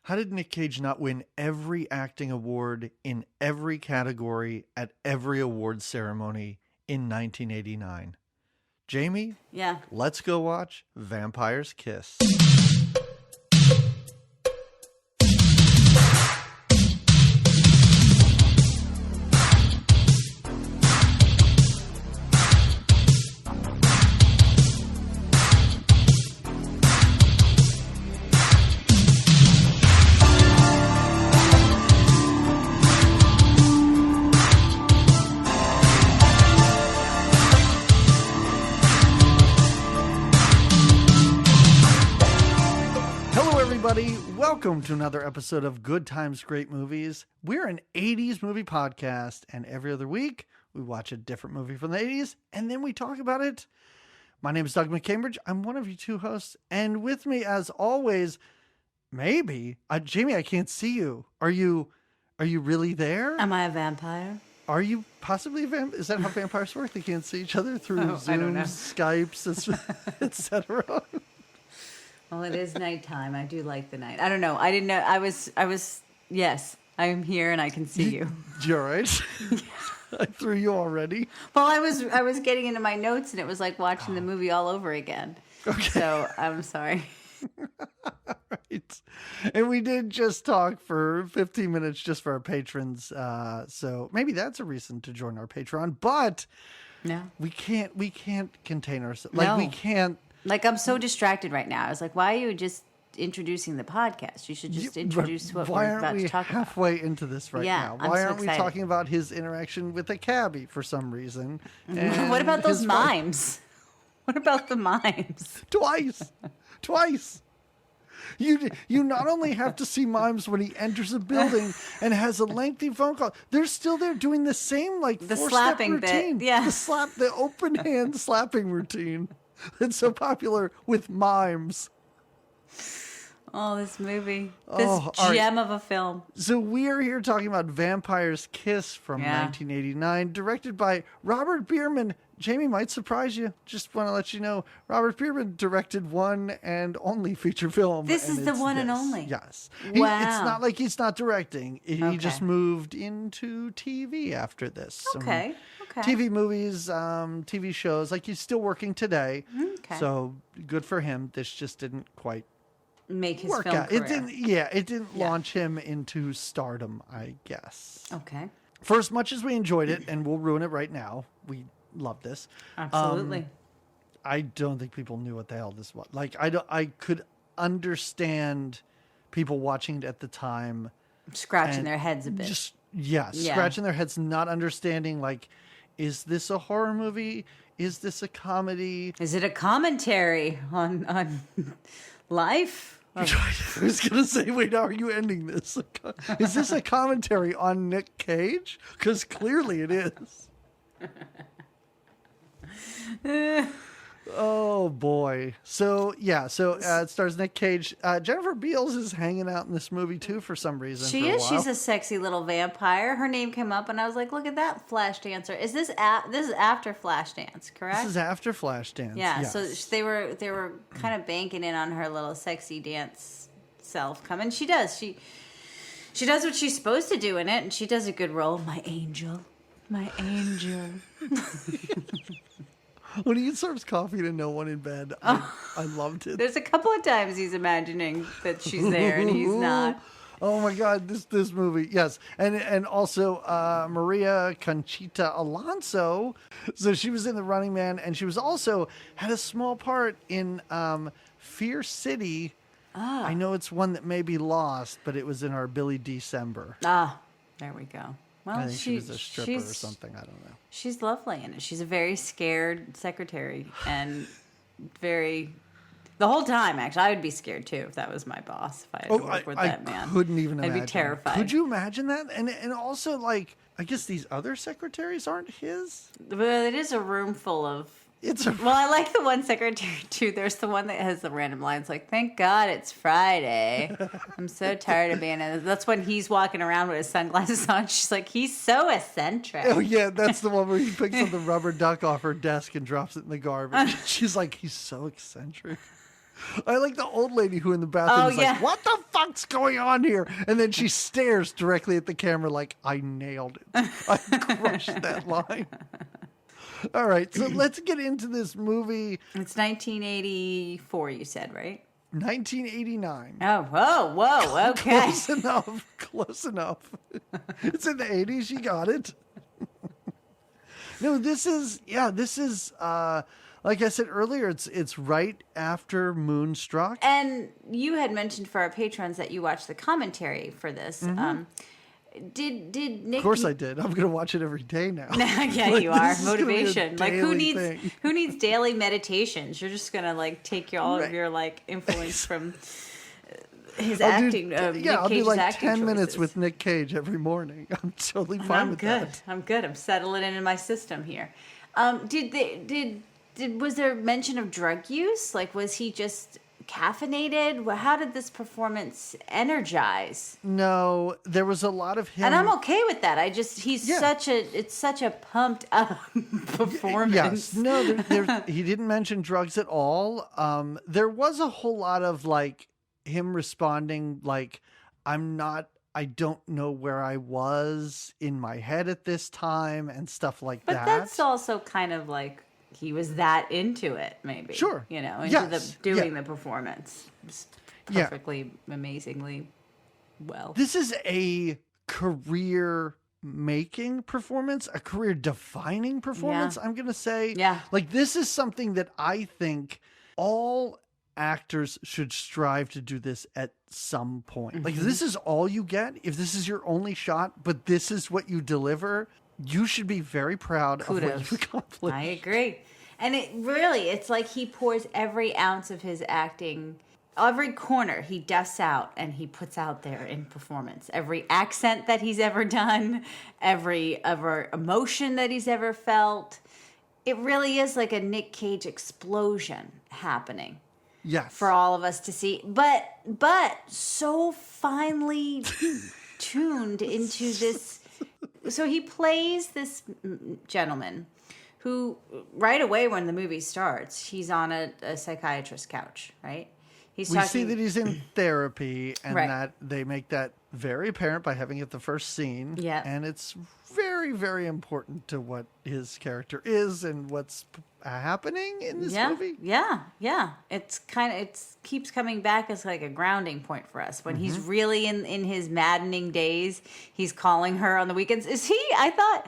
How did Nick Cage not win every acting award in every category at every awards ceremony in 1989? Jamie? Yeah. Let's go watch Vampire's Kiss. Welcome to another episode of Good Times, Great Movies. We're an 80s movie podcast, and every other week we watch a different movie from the 80s, and then we talk about it. My name is Doug McCambridge. I'm one of you two hosts, and with me, as always, maybe, Jamie, I can't see you. Are you really there? Am I a vampire? Are you possibly a vampire? Is that how vampires work? They can't see each other through Zooms, Skypes, etc.? Well, it is nighttime. I do like the night. I don't know. I didn't know. Yes, I am here and I can see you. You're right. I threw you already. Well, I was getting into my notes and it was like watching the movie all over again. Okay. So I'm sorry. Right. And we did just talk for 15 minutes just for our patrons. So maybe that's a reason to join our Patreon, but no, we can't contain ourselves. No. We can't. Like, I'm so distracted right now. I was like, why are you just introducing the podcast? You should just introduce what we're about to talk about. Why aren't we halfway into this now? Why aren't we excited. talking about his interaction with a cabbie for some reason? What about those mimes? What about the mimes? Twice. You not only have to see mimes when he enters a building and has a lengthy phone call. They're still there doing the same the 4-step slapping routine. bit. Yeah. The open hand slapping routine. It's so popular with mimes. Oh, this movie. This gem of a film. So we are here talking about Vampire's Kiss from 1989, directed by Robert Bierman. Jamie, might surprise you. Just want to let you know, Robert Bierman directed one and only feature film. This is the one and only? Yes. Wow. It's not like he's not directing. He just moved into TV after this. Okay. TV movies, TV shows, like he's still working today. Okay. So good for him. This just didn't quite make his work film out. career. It didn't launch him into stardom, I guess. Okay. For as much as we enjoyed it, and we'll ruin it right now, we love this. Absolutely. I don't think people knew what the hell this was. Like, I could understand people watching it at the time. Scratching their heads a bit. Scratching their heads, not understanding, like, is this a horror movie? Is this a comedy? Is it a commentary on life? I was going to say, wait, how are you ending this? Is this a commentary on Nick Cage? Because clearly it is. Oh, boy. So it stars Nick Cage. Jennifer Beals is hanging out in this movie, too, for some reason. She is. She's a sexy little vampire. Her name came up, and I was like, look at that Flash dancer. Is this this is after Flashdance, correct? This is after Flashdance. Yeah, yes. so they were kind of banking in on her little sexy dance self coming. She does. She does what she's supposed to do in it, and she does a good role. My angel. My angel. When he serves coffee to no one in bed, I loved it. There's a couple of times he's imagining that she's there and he's not. Oh my God, this movie, yes, and also Maria Conchita Alonso. So she was in The Running Man, and she was also had a small part in Fear City. I know it's one that may be lost, but it was in our Billy December. There we go. Well, I think she was a stripper or something. I don't know. She's lovely in it. She's a very scared secretary and the whole time, actually. I would be scared, too, if that was my boss, if I had to work with that man. I couldn't even imagine. I'd be terrified. Could you imagine that? And also, like, I guess these other secretaries aren't his? Well, it is a room full of Well, I like the one secretary too. There's the one that has the random lines like, "Thank God it's Friday. I'm so tired of being in this." That's when he's walking around with his sunglasses on. She's like, "He's so eccentric." Oh yeah, that's the one where he picks up the rubber duck off her desk and drops it in the garbage. She's like, "He's so eccentric." I like the old lady who in the bathroom is like, what the fuck's going on here? And then she stares directly at the camera like, I nailed it. I crushed that line. All right, so let's get into this movie. It's 1984, you said, right? 1989. Oh, whoa, okay. Close enough. It's in the 80s, you got it. No, this is like I said earlier, it's right after Moonstruck. And you had mentioned for our patrons that you watched the commentary for this. Mm-hmm. Did Nick? Of course I did. I'm going to watch it every day now. Yeah, like, you are. Motivation. Like who needs daily meditations? You're just going to like take all of your like influence from his acting. I'll do like 10 minutes with Nick Cage every morning. I'm totally fine with that. I'm good. I'm settling into my system here. Was there mention of drug use? Like, was he just caffeinated? How did this performance energize? No, there was a lot of him. And I'm okay with that. It's such a pumped up performance. Yes. No, he didn't mention drugs at all. There was a whole lot of like him responding like, I don't know where I was in my head at this time and stuff like that. But that's also kind of like, he was that into it, maybe. Sure. Doing the performance. Perfectly, amazingly well. This is a career-making performance, a career-defining performance, I'm going to say. Yeah. Like, this is something that I think all actors should strive to do this at some point. Like, if this is all you get, if this is your only shot, but this is what you deliver, you should be very proud of what you've accomplished. I agree. And it's like he pours every ounce of his acting, every corner he dusts out and he puts out there in performance. Every accent that he's ever done, every emotion that he's ever felt. It really is like a Nick Cage explosion happening. Yes. For all of us to see. But so finely tuned into this. So he plays this gentleman who, right away when the movie starts, he's on a psychiatrist's couch, right? We see that he's in therapy, and that they make that very apparent by having it the first scene. Yeah. And it's very, very important to what his character is and what's happening in this movie. Yeah. It keeps coming back as like a grounding point for us. When he's really in his maddening days, he's calling her on the weekends. I thought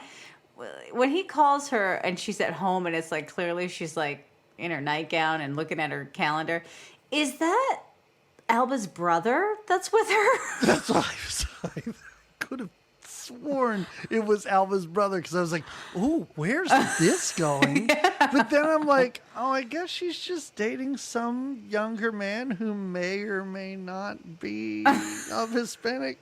when he calls her and she's at home and it's like clearly she's like in her nightgown and looking at her calendar, is that Alba's brother that's with her? That's what I could have sworn it was Alba's brother because I was like, oh, where's this going? But then I'm like, oh, I guess she's just dating some younger man who may or may not be of Hispanic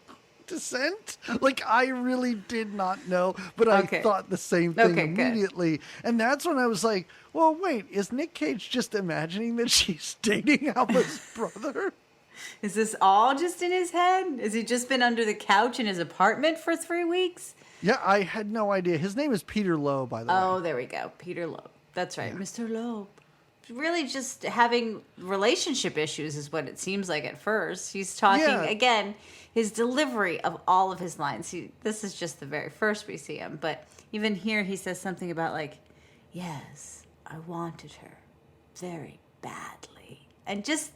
descent. Like, I really did not know, but I thought the same thing immediately. Good. And that's when I was like, well, wait, is Nick Cage just imagining that she's dating Alba's brother? Is this all just in his head? Has he just been under the couch in his apartment for 3 weeks? Yeah, I had no idea. His name is Peter Lowe, by the way. Oh, there we go. Peter Lowe. That's right. Yeah. Mr. Lowe. Really just having relationship issues is what it seems like at first. He's talking, again, his delivery of all of his lines. This is just the very first we see him. But even here he says something about like, yes, I wanted her very badly. And just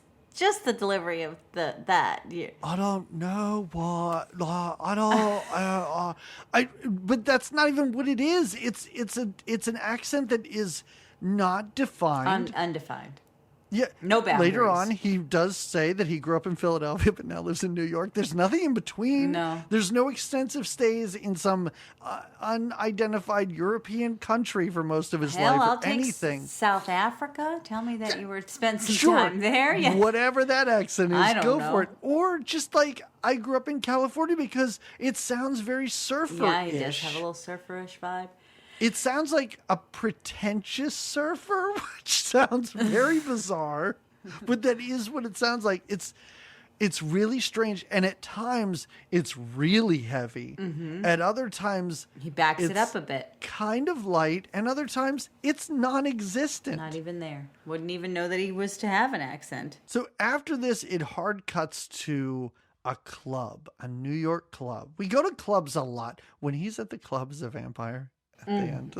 the delivery of that. Yeah. I don't know what. But that's not even what it is. It's an accent that is not defined. Undefined. Yeah. No boundaries. Later on, he does say that he grew up in Philadelphia but now lives in New York. There's nothing in between. No. There's no extensive stays in some unidentified European country for most of his life or anything. South Africa? Tell me that you spent some time there. Yeah. Whatever that accent is, I don't go know. for it. Or just like, I grew up in California because it sounds very surfer-ish. Yeah, he does have a little surfer-ish vibe. It sounds like a pretentious surfer, which sounds very bizarre, but that is what it sounds like. It's really strange. And at times, it's really heavy. Mm-hmm. At other times, he backs it up a bit. Kind of light. And other times, it's non-existent. Not even there. Wouldn't even know that he was to have an accent. So after this, it hard cuts to a club, a New York club. We go to clubs a lot. When he's at the club as a vampire at the end.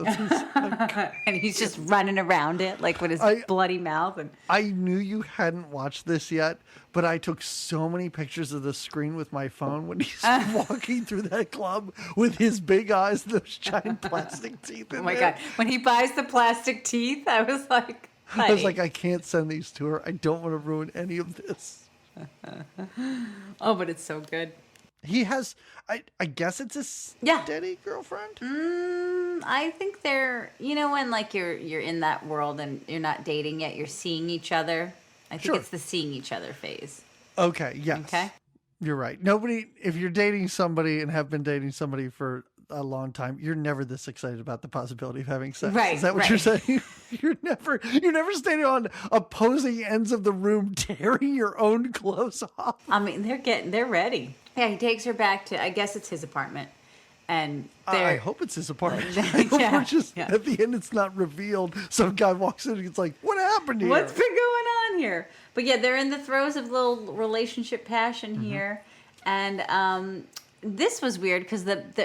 And he's just running around it, like with his bloody mouth. And I knew you hadn't watched this yet, but I took so many pictures of the screen with my phone when he's walking through that club with his big eyes and those giant plastic teeth in oh my there. God. When he buys the plastic teeth, I was like, I was like, I can't send these to her. I don't want to ruin any of this. Oh, but it's so good. He has, I guess it's a steady girlfriend. I think they're, when like you're in that world and you're not dating yet, you're seeing each other. I think it's the seeing each other phase. Okay. Yes. Okay. You're right. If you're dating somebody and have been dating somebody for a long time, you're never this excited about the possibility of having sex. Right. Is that what you're saying? You're never standing on opposing ends of the room tearing your own clothes off. I mean, they're ready. Yeah, he takes her back to, I guess it's his apartment. And I hope it's his apartment. I hope at the end it's not revealed. Some guy walks in and it's like, what happened here? What's been going on here? But yeah, they're in the throes of little relationship passion here. And this was weird because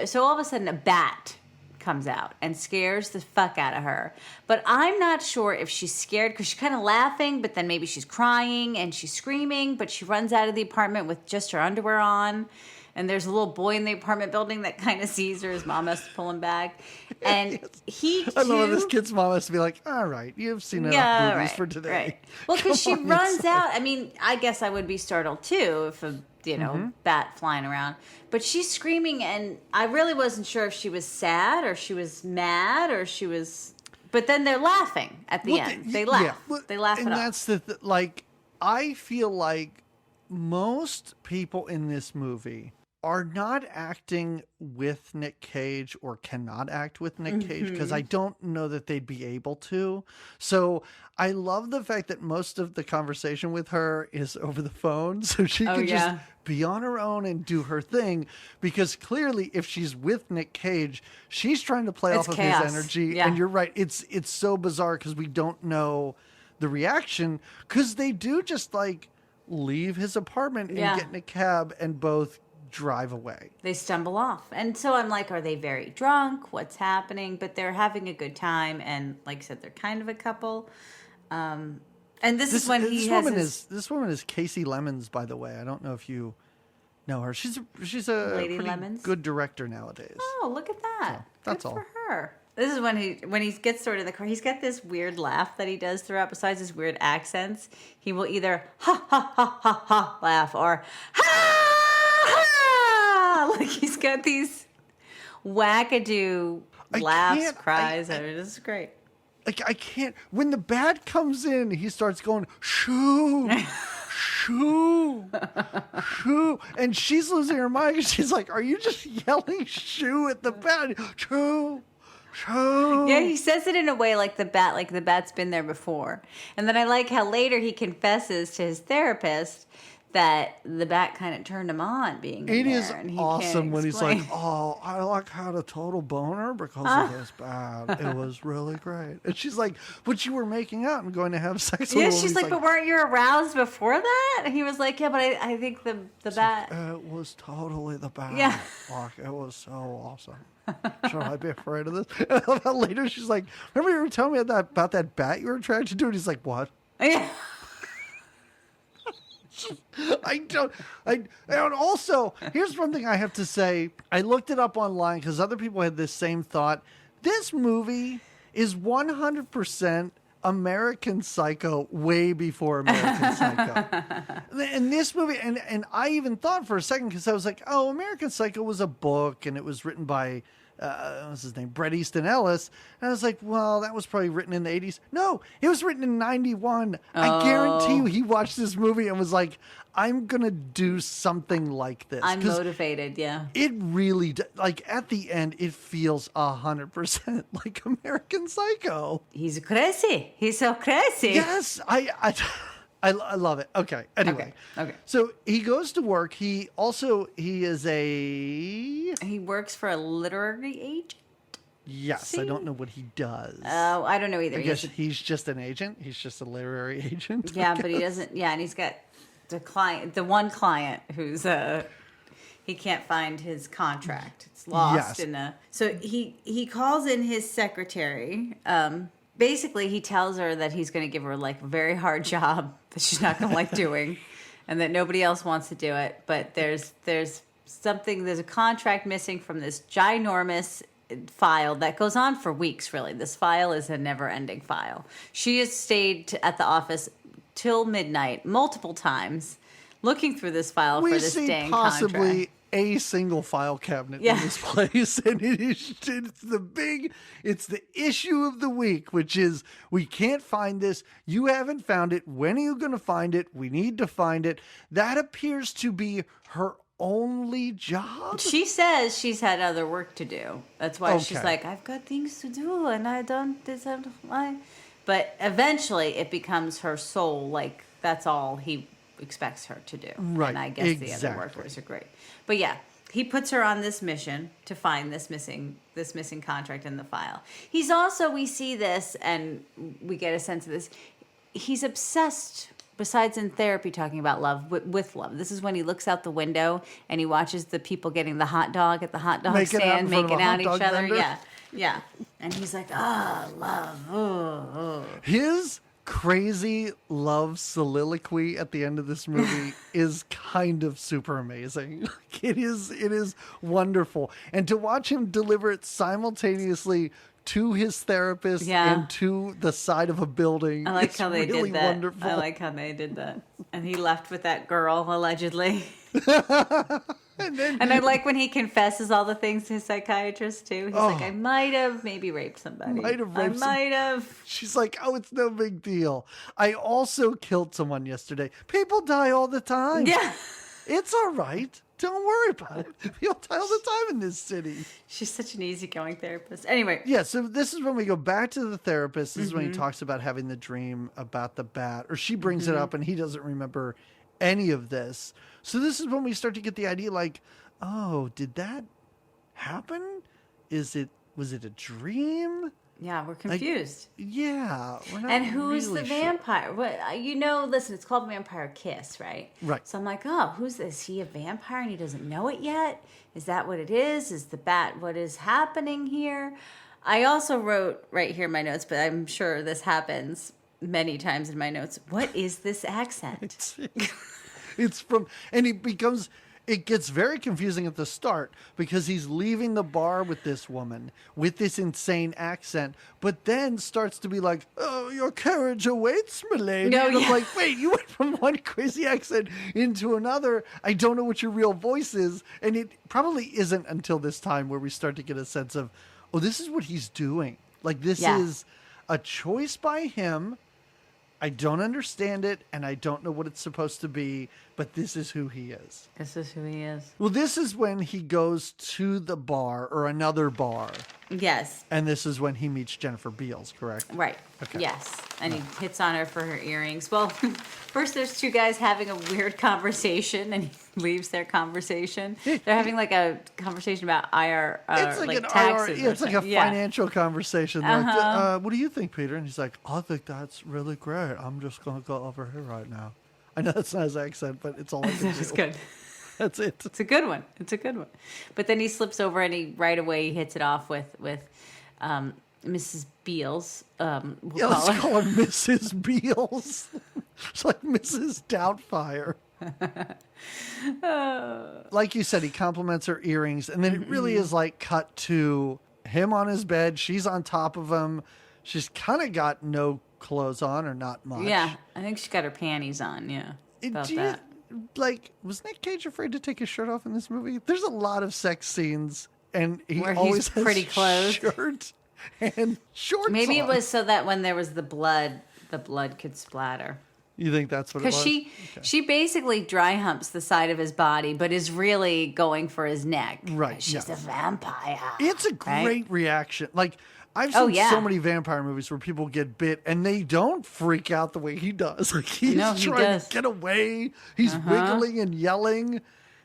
so all of a sudden a bat comes out and scares the fuck out of her. But I'm not sure if she's scared because she's kind of laughing, but then maybe she's crying and she's screaming, but she runs out of the apartment with just her underwear on. And there's a little boy in the apartment building that kind of sees her. His mom has to pull him back. And he, too... I love this kid's mom has to be like, all right, you've seen enough movies for today. Right. Well, because she runs out. I mean, I guess I would be startled, too, if a bat flying around. But she's screaming, and I really wasn't sure if she was sad or she was mad or she was... But then they're laughing at the end. They laugh. Yeah. They laugh it off. And that's I feel like most people in this movie are not acting with Nick Cage or cannot act with Nick Cage because I don't know that they'd be able to. So I love the fact that most of the conversation with her is over the phone. So she can just be on her own and do her thing, because clearly if she's with Nick Cage, she's trying to play off of his energy. Yeah. And you're right. It's so bizarre because we don't know the reaction, because they do just leave his apartment and get in a cab and both drive away. They stumble off. And so I'm like, are they very drunk? What's happening? But they're having a good time. And like I said, they're kind of a couple. And this is when this woman is Casey Lemons, by the way. I don't know if you know her. She's a Lady pretty Lemons? good director nowadays. Oh, look at that. So, that's good all. For her. This is when he gets sort of in the car. He's got this weird laugh that he does throughout. Besides his weird accents, he will either ha ha ha ha ha laugh or ha ha. Like he's got these wackadoo laughs, cries. This is great. I can't. When the bat comes in, he starts going shoo. Shoo, shoo, and she's losing her mind. She's like, "Are you just yelling shoo at the bat? Shoo." Yeah, he says it in a way like the bat's been there before. And then I like how later he confesses to his therapist that the bat kind of turned him on being in there. It is awesome when he's like, oh, I had a total boner because of this bat. It was really great. And she's like, but you were making out and going to have sex with him. Yeah, she's like, but weren't you aroused before that? And he was like, yeah, but I think the bat. It was totally the bat. Yeah. It was so awesome. Should I be afraid of this? And I love how later she's like, remember you were telling me about that bat you were attracted to? And he's like, what? Yeah. And also, here's one thing I have to say. I looked it up online because other people had this same thought. This movie is 100% American Psycho way before American Psycho. And this movie, and I even thought for a second, because I was like, oh, American Psycho was a book and it was written by, what's his name, Bret Easton Ellis. And I was like, well, that was probably written in the 80s. No, it was written in 91. Oh. I guarantee you he watched this movie and was like, I'm going to do something like this. I'm motivated, yeah. It really, at the end, it feels 100% like American Psycho. He's crazy. He's so crazy. Yes, I I love it. Okay. Anyway. Okay. So he goes to work. He works for a literary agent. Yes. See? I don't know what he does. Oh, I don't know either. I guess he's just an agent. He's just a literary agent. Yeah, but he doesn't. Yeah, and he's got the one client who's he can't find his contract. It's lost so he calls in his secretary. Basically, he tells her that he's going to give her like a very hard job that she's not going to like doing, and that nobody else wants to do it. But there's a contract missing from this ginormous file that goes on for weeks. Really, this file is a never-ending file. She has stayed at the office till midnight multiple times, looking through this file for this dang contract. Possibly a single file cabinet in this place, and it's the issue of the week, which is we can't find this. You haven't found it. When are you going to find it? We need to find it. That appears to be her only job. She says she's had other work to do. That's why she's like, I've got things to do, and I don't deserve my. But eventually, it becomes her sole. Like that's all he expects her to do. Right. And I guess the other workers are great. But yeah, he puts her on this mission to find this missing contract in the file. He's also, we see this and we get a sense of this. He's obsessed, besides in therapy talking about love, with love. This is when he looks out the window and he watches the people getting the hot dog at the hot dog stand, making out each other. Vendor. Yeah. And he's like, love. Oh. His crazy love soliloquy at the end of this movie is kind of super amazing. It is wonderful. And to watch him deliver it simultaneously to his therapist and to the side of a building. I like how they really did that. Wonderful. I like how they did that. And he left with that girl, allegedly. And I like when he confesses all the things to his psychiatrist, too. He's like, I might have maybe raped somebody. I might have. She's like, it's no big deal. I also killed someone yesterday. People die all the time. Yeah. It's all right. Don't worry about it. People die all the time in this city. She's such an easygoing therapist. Anyway. Yeah, so this is when we go back to the therapist. This is when he talks about having the dream about the bat. Or she brings it up and he doesn't remember any of this. So this is when we start to get the idea like, did that happen? Was it a dream? Yeah, we're confused. We're not. And who's really the sure. vampire? What listen, it's called Vampire Kiss, right? Right. So I'm like, who's this? Is he a vampire and he doesn't know it yet? Is that what it is? Is the bat what is happening here? I also wrote right here in my notes, but I'm sure this happens many times in my notes. What is this accent? It's from, and it gets very confusing at the start because he's leaving the bar with this woman with this insane accent, but then starts to be like, your carriage awaits, milady. No, and I'm like, wait, you went from one crazy accent into another. I don't know what your real voice is. And it probably isn't until this time where we start to get a sense of, this is what he's doing. Like, this is a choice by him. I don't understand it, and I don't know what it's supposed to be, but this is who he is. This is who he is. Well, this is when he goes to the bar, or another bar. Yes. And this is when he meets Jennifer Beals, correct? Right. Okay. Yes. And he hits on her for her earrings. Well, first there's two guys having a weird conversation, and he leaves their conversation. They're having like a conversation about it's like an taxes. It's like a financial conversation. Like, what do you think, Peter? And he's like, I think that's really great. I'm just going to go over here right now. I know that's not his accent, but it's all I can do. It's good. That's it. It's a good one. But then he slips over and he right away hits it off with Mrs. Beals. Let's call her Mrs. Beals. It's like Mrs. Doubtfire. Like you said, he compliments her earrings, and then it really is like cut to him on his bed. She's on top of him. She's kind of got no clothes on, or not much. Yeah, I think she got her panties on. Yeah, about that. Was Nick Cage afraid to take his shirt off in this movie? There's a lot of sex scenes, and where always he's pretty has clothed. Shirt and shorts. Maybe on. it was so that when there was the blood could splatter. You think that's what it was? Because she basically dry humps the side of his body, but is really going for his neck. Right. She's a vampire. It's a great reaction. Like, I've seen so many vampire movies where people get bit and they don't freak out the way he does. Like, he's trying to get away. He's wiggling and yelling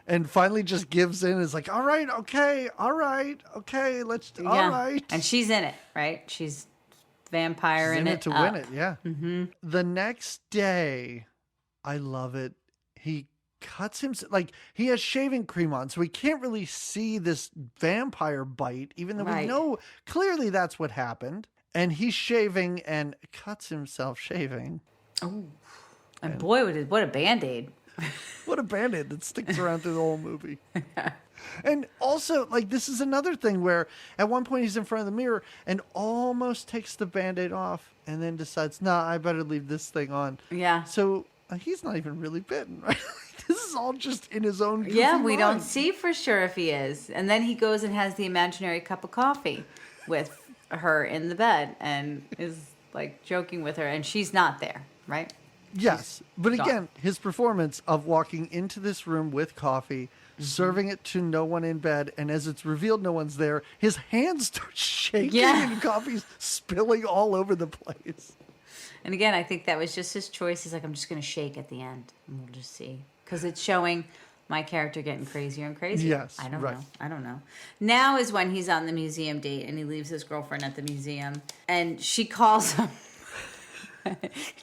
and finally just gives in. It's like, all right, okay, all right, And she's in it, right? She's vampire in it to win it, yeah. Mm-hmm. The next day, I love it. He cuts himself, like, he has shaving cream on, so we can't really see this vampire bite, even though we know clearly that's what happened. And he's shaving and cuts himself shaving. Oh, and boy, what a Band-Aid. What a Band-Aid that sticks around through the whole movie. And also, like, this is another thing where at one point he's in front of the mirror and almost takes the Band-Aid off and then decides, nah, I better leave this thing on. Yeah. So he's not even really bitten, right? This is all just in his own goofy mind. We don't see for sure if he is. And then he goes and has the imaginary cup of coffee with her in the bed and is, like, joking with her. And she's not there, right? Yes. But again, his performance of walking into this room with coffee, serving it to no one in bed, and as it's revealed no one's there, his hands start shaking and coffee's spilling all over the place. And again, I think that was just his choice. He's like, I'm just going to shake at the end, and we'll just see. Because it's showing my character getting crazier and crazier. Yes, I don't know. Now is when he's on the museum date, and he leaves his girlfriend at the museum, and she calls him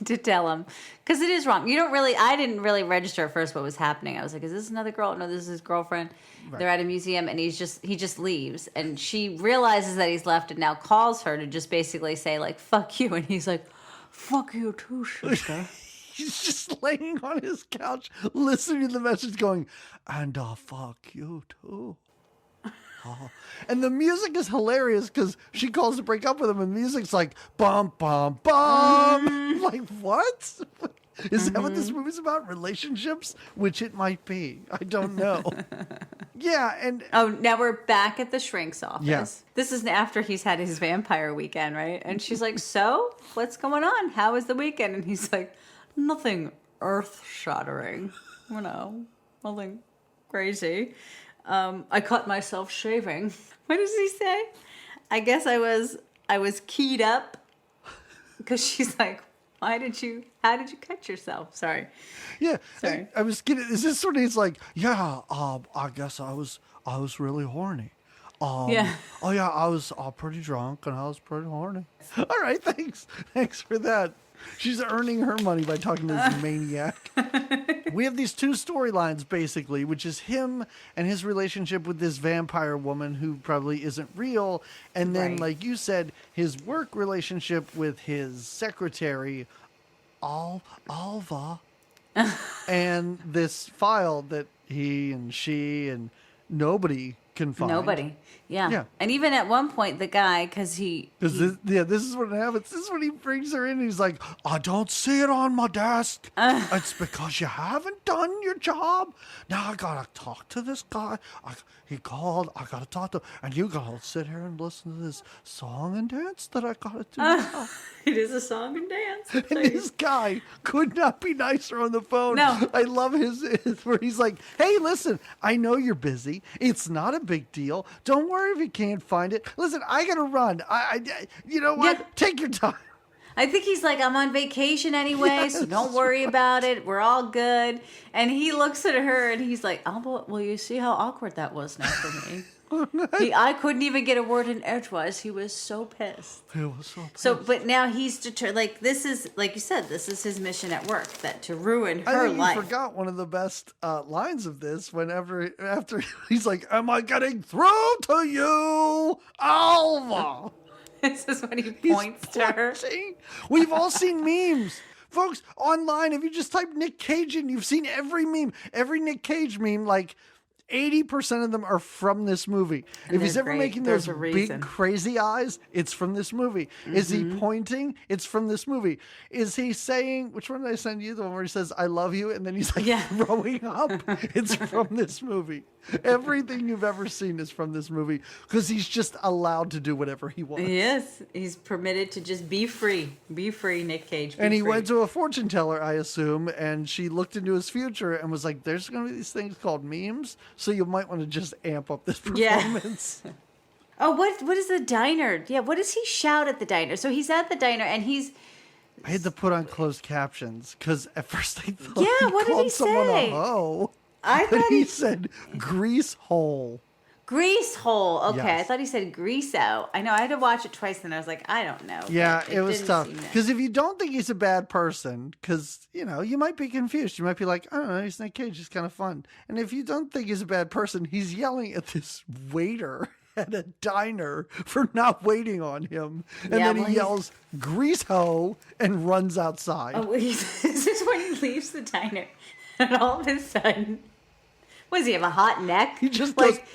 to tell him, because it is wrong. I didn't really register at first what was happening. I was like, is this another girl? No, this is his girlfriend. Right. They're at a museum and he just leaves, and she realizes that he's left and now calls her to just basically say, like, fuck you. And he's like, fuck you too, sister. He's just laying on his couch listening to the message going, and fuck you too. And the music is hilarious because she calls to break up with him and the music's like bum bum bum. Like, what? Is that what this movie's about? Relationships? Which it might be. I don't know. Yeah, and now we're back at the shrink's office. Yeah. This is after he's had his vampire weekend, right? And she's like, so what's going on? How was the weekend? And he's like, nothing earth-shattering. Nothing crazy. I cut myself shaving. What does he say? I guess I was keyed up, because she's like, how did you cut yourself? Sorry. Yeah. Sorry. I was kidding. Is this sort of, he's like, yeah, I guess I was really horny. Yeah. Oh yeah, I was pretty drunk and I was pretty horny. All right, thanks for that. She's earning her money by talking to this maniac. We have these two storylines, basically, which is him and his relationship with this vampire woman who probably isn't real. And then, like you said, his work relationship with his secretary, Alva, and this file that he and she and nobody can find. Nobody. Yeah. And even at one point, the guy, this is what happens. This is when he brings her in. And he's like, I don't see it on my desk. It's because you haven't done your job. Now I gotta talk to this guy. He called. I gotta talk to him. And you gotta sit here and listen to this song and dance that I gotta do now. It is a song and dance. And this guy could not be nicer on the phone. No. I love his where he's like, hey, listen, I know you're busy. It's not a big deal. Don't worry if you can't find it. Listen, I gotta run. You know what? Yeah. Take your time. I think he's like, I'm on vacation anyway, so don't worry about it. We're all good. And he looks at her and he's like, well, you see how awkward that was now for me. I couldn't even get a word in edgewise. He was so pissed. He was so pissed. So, but now he's determined. Like, this is, like you said, this is his mission at work, that to ruin her life. You forgot one of the best lines of this. After he's like, "Am I getting through to you, Alva?" This is when he points to her. We've all seen memes. Folks, online, if you just type Nick Cage in, you've seen every meme. Every Nick Cage meme, like, 80% of them are from this movie. And if he's they're ever great. making There's those a reason. big crazy eyes, it's from this movie. Is he pointing? It's from this movie. Is he saying, which one did I send you? The one where he says, I love you, and then he's like throwing up? It's from this movie. Everything you've ever seen is from this movie because he's just allowed to do whatever he wants. Yes, he's permitted to just be free. Be free, Nick Cage. And he went to a fortune teller, I assume, and she looked into his future and was like, there's going to be these things called memes, so you might want to just amp up this performance. Yeah. Oh, what is the diner? Yeah, what does he shout at the diner? So he's at the diner and he's... I had to put on closed captions because at first I thought what did he someone say? a hoe. I But thought he said grease hole. Grease hole. Okay, Yes. I thought he said grease out. I know. I had to watch it twice, and I was like, I don't know. Yeah, But it was didn't tough. seem to- Because if you don't think he's a bad person, because, you might be confused. You might be like, I don't know, he's Nick Cage. He's kind of fun. And if you don't think he's a bad person, he's yelling at this waiter at a diner for not waiting on him. And then he yells, grease hoe, and runs outside. Oh, this is when he leaves the diner, and all of a sudden, what does he have, a hot neck? He just like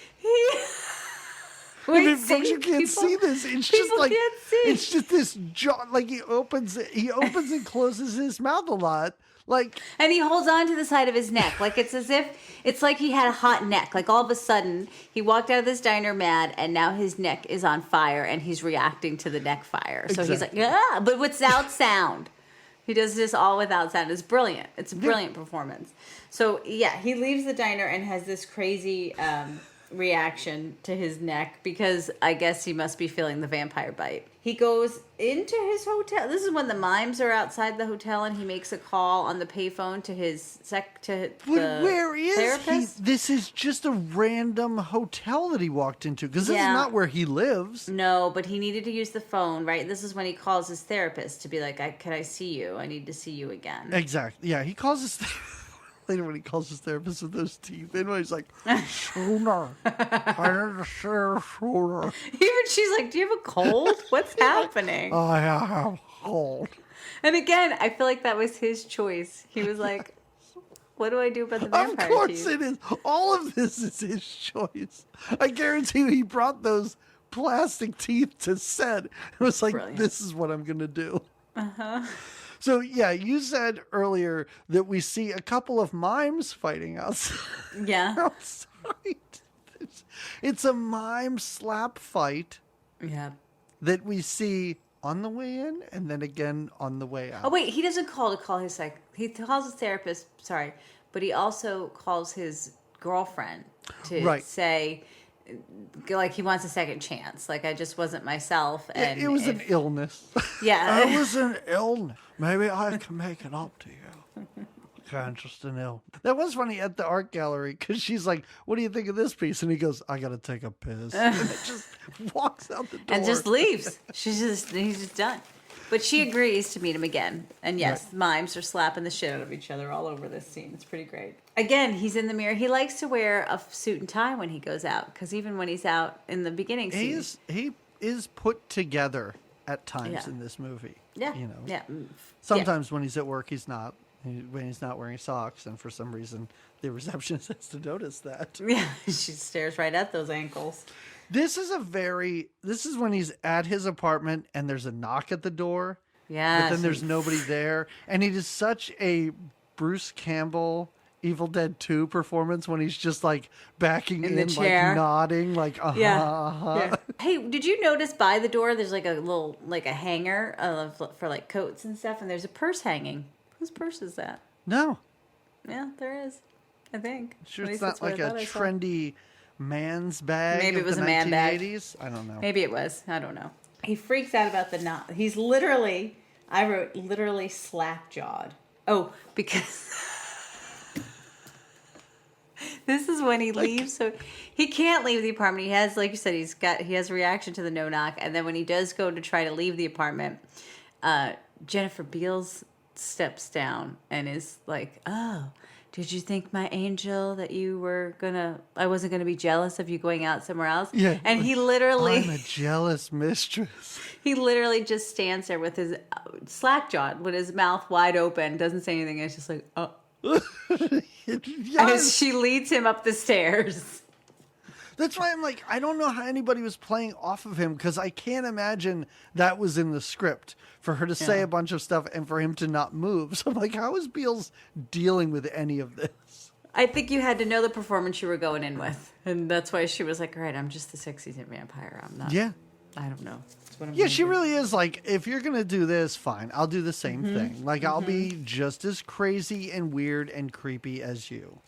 Wait, folks, you can't see this. It's just like can't see. It's just this jaw. Like he opens and closes his mouth a lot. Like, and he holds on to the side of his neck, like it's as if it's like he had a hot neck. Like all of a sudden, he walked out of this diner mad, and now his neck is on fire, and he's reacting to the neck fire. So he's like, but without sound. He does this all without sound. It's brilliant. It's a brilliant performance. So yeah, he leaves the diner and has this crazy reaction to his neck because I guess he must be feeling the vampire bite. He goes into his hotel. This is when the mimes are outside the hotel, and he makes a call on the payphone to his where is therapist. he? This is just a random hotel that he walked into because this is not where he lives. No, but he needed to use the phone, right? This is when he calls his therapist to be like, "Can I see you? I need to see you again." Exactly. Yeah, he calls his later when he calls his therapist with those teeth in, he's like, sooner. I need to see her sooner. Even she's like, do you have a cold? What's happening? I have a cold. And again, I feel like that was his choice. He was like, what do I do about the vampire Of course teeth? it is. All of this is his choice. I guarantee you he brought those plastic teeth to set. It was like, Brilliant. This is what I'm going to do. Uh-huh. So, yeah, you said earlier that we see a couple of mimes fighting outside. Yeah. outside. It's a mime slap fight Yeah. that we see on the way in and then again on the way out. Oh, wait, he doesn't call his he calls his therapist, sorry, but he also calls his girlfriend to say, like, he wants a second chance. Like, I just wasn't myself. And it was an illness. Yeah. It was an illness. Maybe I can make it up to you. Okay, just an ill. That was funny at the art gallery because she's like, what do you think of this piece? And he goes, I got to take a piss. And it just walks out the door. and just leaves. He's just done. But she agrees to meet him again. And yes, mimes are slapping the shit out of each other all over this scene. It's pretty great. Again, he's in the mirror. He likes to wear a suit and tie when he goes out because even when he's out in the beginning scene, he is put together at times in this movie. Yeah. You know. Yeah. Sometimes when he's at work, he's not. When he's not wearing socks, and for some reason, the receptionist has to notice that. Yeah, she stares right at those ankles. This is when he's at his apartment and there's a knock at the door. Yeah. But then there's nobody there. And it is such a Bruce Campbell Evil Dead 2 performance when he's just like backing in the chair. like nodding, like, Yeah. Hey, did you notice by the door there's like a little, like a hanger for like coats and stuff, and there's a purse hanging. Whose purse is that? No. Yeah, there is. I think. Sure, At it's least not that's what like I a thought I saw. trendy man's bag. Maybe of it was the a man bag. 1980s. I don't know. Maybe it was. I don't know. He freaks out about the knot. He's literally, I wrote, literally slap-jawed. Oh, because this is when he leaves. So he can't leave the apartment. He has, like you said, he has a reaction to the no knock. And then when he does go to try to leave the apartment, Jennifer Beals steps down and is like, oh, did you think, my angel, that I wasn't gonna be jealous of you going out somewhere else? Yeah. And he literally, I'm a jealous mistress. he literally just stands there with his slack-jawed, with his mouth wide open, doesn't say anything. It's just like, oh. As she leads him up the stairs. That's why I'm like, I don't know how anybody was playing off of him, because I can't imagine that was in the script for her to say a bunch of stuff and for him to not move. So I'm like, how is Beals dealing with any of this? I think you had to know the performance you were going in with. And that's why she was like, all right, I'm just the sexy vampire. I'm not. Yeah. I don't know. Yeah, she really is like, if you're going to do this, fine. I'll do the same thing. Like, I'll be just as crazy and weird and creepy as you.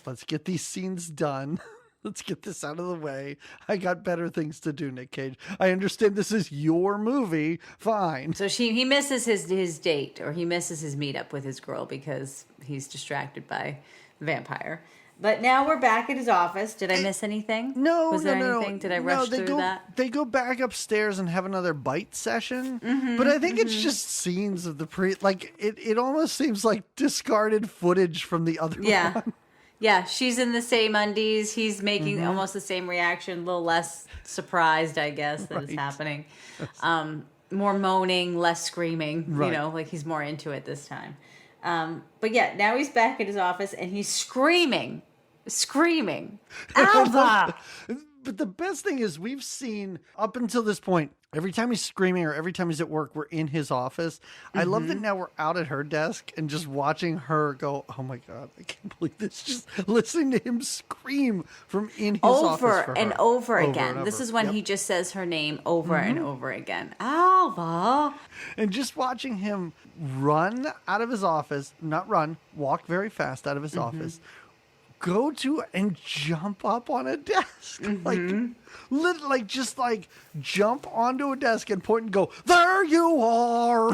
Let's get these scenes done. Let's get this out of the way. I got better things to do, Nick Cage. I understand this is your movie. Fine. So he misses his date, or he misses his meetup with his girl because he's distracted by the vampire. But now we're back at his office. Did I miss anything? No, Was there anything? Did I rush through that? They go back upstairs and have another bite session. But I think it's just scenes of the like, it almost seems like discarded footage from the other one. Yeah, she's in the same undies. He's making almost the same reaction, a little less surprised, I guess, that it's happening. More moaning, less screaming. Right. You know, like he's more into it this time. But yeah, now he's back at his office and he's screaming. Alva! But the best thing is, we've seen up until this point, every time he's screaming or every time he's at work, we're in his office. I love that now we're out at her desk and just watching her go, oh my God, I can't believe this. Just listening to him scream from in his office for and her. over again. And This over. is when he just says her name over and over again. Alva! And just watching him run out of his office, walk very fast out of his office, go to and jump up on a desk. Like jump onto a desk and point and go, there you are.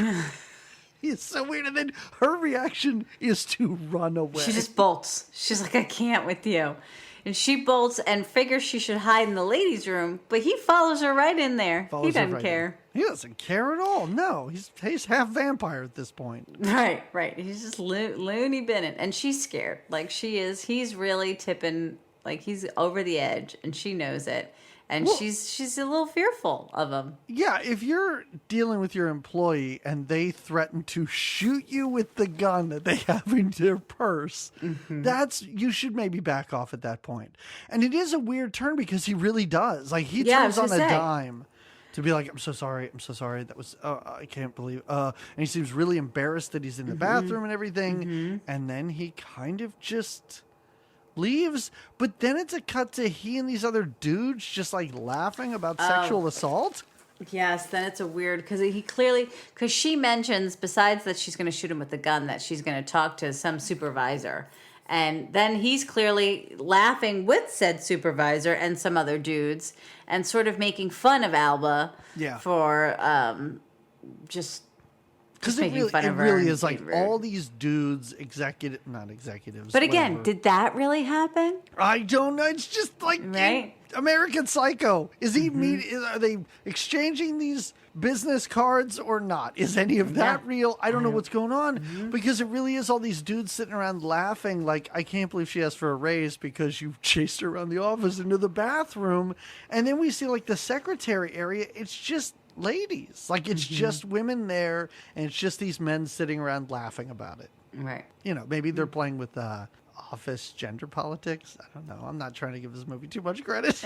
It's so weird. And then her reaction is to run away. She just bolts. She's like, I can't with you. And she bolts and figures she should hide in the ladies' room, but he follows her right in there. He doesn't care. He doesn't care at all. No, he's half vampire at this point. Right. He's just loony binning. And she's scared. Like she is. He's really tipping, like he's over the edge, and she knows it. And she's a little fearful of him. Yeah, if you're dealing with your employee and they threaten to shoot you with the gun that they have in their purse, you should maybe back off at that point. And it is a weird turn because he really does. Like he turns on a dime to be like, I'm so sorry. That was, I can't believe, and he seems really embarrassed that he's in the bathroom and everything. And then he kind of just leaves, but then it's a cut to he and these other dudes just like laughing about sexual assault. Yes, then it's a weird, because she mentions, besides that she's going to shoot him with the gun, that she's going to talk to some supervisor. And then he's clearly laughing with said supervisor and some other dudes and sort of making fun of Alba for just because it really is like all these dudes, not executives. But again, did that really happen? I don't know. It's just like American Psycho. Is he are they exchanging these business cards or not? Is any of that real? I don't know what's going on because it really is all these dudes sitting around laughing like, I can't believe she asked for a raise because you chased her around the office into the bathroom. And then we see like the secretary area. It's just ladies. Like it's just women there and it's just these men sitting around laughing about it. Right. You know, maybe they're playing with office gender politics. I don't know. I'm not trying to give this movie too much credit.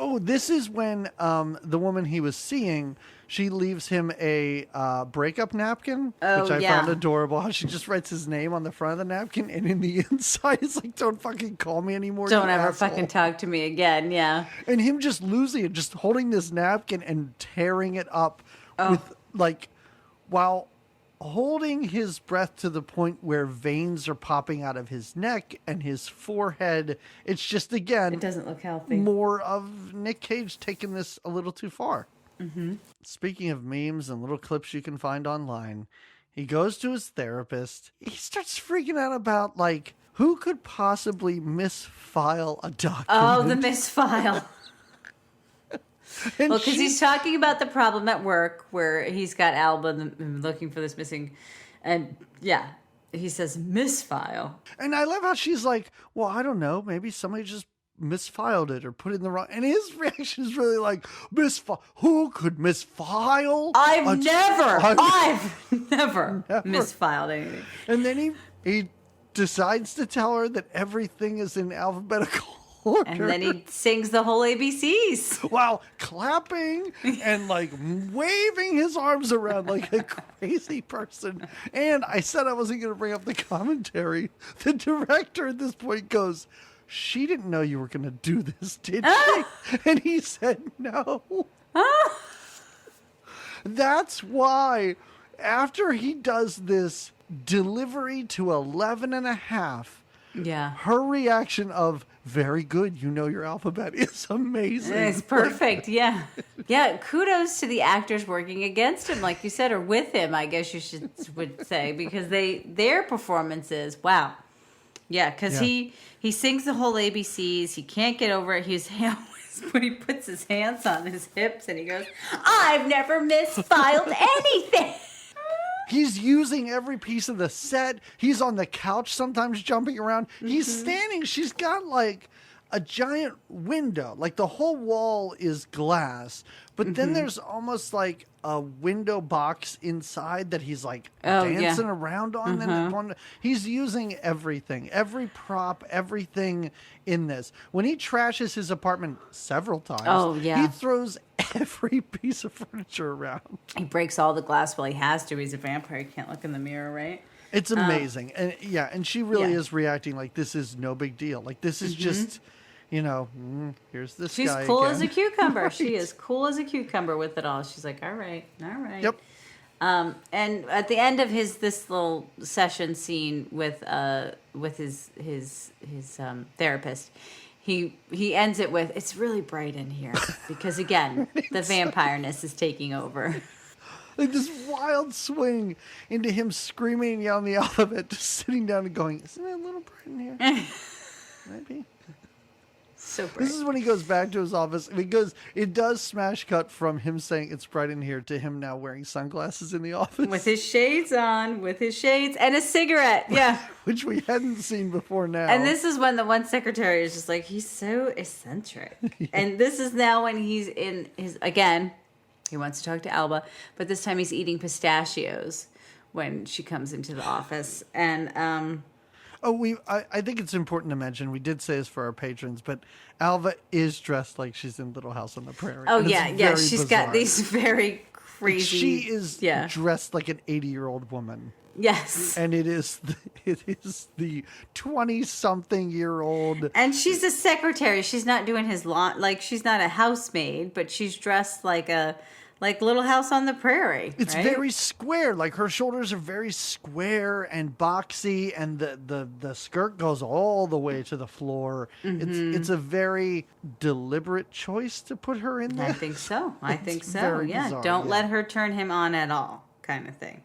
Oh, this is when the woman he was seeing, she leaves him a breakup napkin, which I found adorable. How she just writes his name on the front of the napkin, and in the inside it's like, don't fucking call me anymore. Don't ever fucking talk to me again, yeah. And him just losing it, just holding this napkin and tearing it up with, like, while holding his breath to the point where veins are popping out of his neck and his forehead. It's just, again, it doesn't look healthy. More of Nick Cage taking this a little too far. Speaking of memes and little clips you can find online, he goes to his therapist. He starts freaking out about, like, who could possibly misfile a document? Oh, the misfile. Well, because he's talking about the problem at work where he's got Alba looking for this missing, and he says misfile. And I love how she's like, well, I don't know, maybe somebody just misfiled it or put it in the wrong. And his reaction is really like, misfile? Who could misfile? I've never misfiled anything. And then He decides to tell her that everything is in alphabetical order. And then he sings the whole ABCs. While clapping and like waving his arms around like a crazy person. And I said I wasn't going to bring up the commentary. The director at this point goes, "She didn't know you were going to do this, did she?" And he said, "No." That's why after he does this delivery to 11 and a half, her reaction of, "Very good, you know your alphabet," is amazing. It's perfect, yeah. Kudos to the actors working against him, like you said, or with him, I guess you would say, because their performances, wow. Yeah, because he sings the whole ABCs, he can't get over it, when he puts his hands on his hips and he goes, "I've never misfiled anything." He's using every piece of the set. He's on the couch sometimes jumping around. He's standing. She's got like a giant window. Like the whole wall is glass. But then there's almost like a window box inside that he's like dancing around on. And he's using everything. Every prop, everything in this. When he trashes his apartment several times, he throws every piece of furniture around. He breaks all the glass. Well, he has to. He's a vampire. He can't look in the mirror, right? It's amazing. And she really is reacting like this is no big deal. Like this is just, here's this She's guy cool again. as a cucumber. Right. She is cool as a cucumber with it all. She's like, all right. Yep. And at the end of this little session scene with his therapist, he ends it with, "It's really bright in here," because again, the vampireness is taking over. Like this wild swing into him screaming and yelling the alphabet, just sitting down and going, "Isn't it a little bright in here?" Maybe. So bright. This is when he goes back to his office, because it does smash cut from him saying "it's bright in here" to him now wearing sunglasses in the office. With his shades on, and a cigarette. Yeah. Which we hadn't seen before now. And this is when the one secretary is just like, he's so eccentric. And this is now when he's in again, he wants to talk to Alba, but this time he's eating pistachios when she comes into the office. And I think it's important to mention, we did say this for our patrons, but Alva is dressed like she's in Little House on the Prairie. Oh, yeah. She's got these very crazy... She is dressed like an 80-year-old woman. Yes. And it is the 20-something-year-old... And she's a secretary. She's not doing his lawn... Like, she's not a housemaid, but she's dressed like Little House on the Prairie. It's very square. Like her shoulders are very square and boxy, and the skirt goes all the way to the floor. It's a very deliberate choice to put her in there. I think so. Yeah. Bizarre, Don't let her turn him on at all, kind of thing.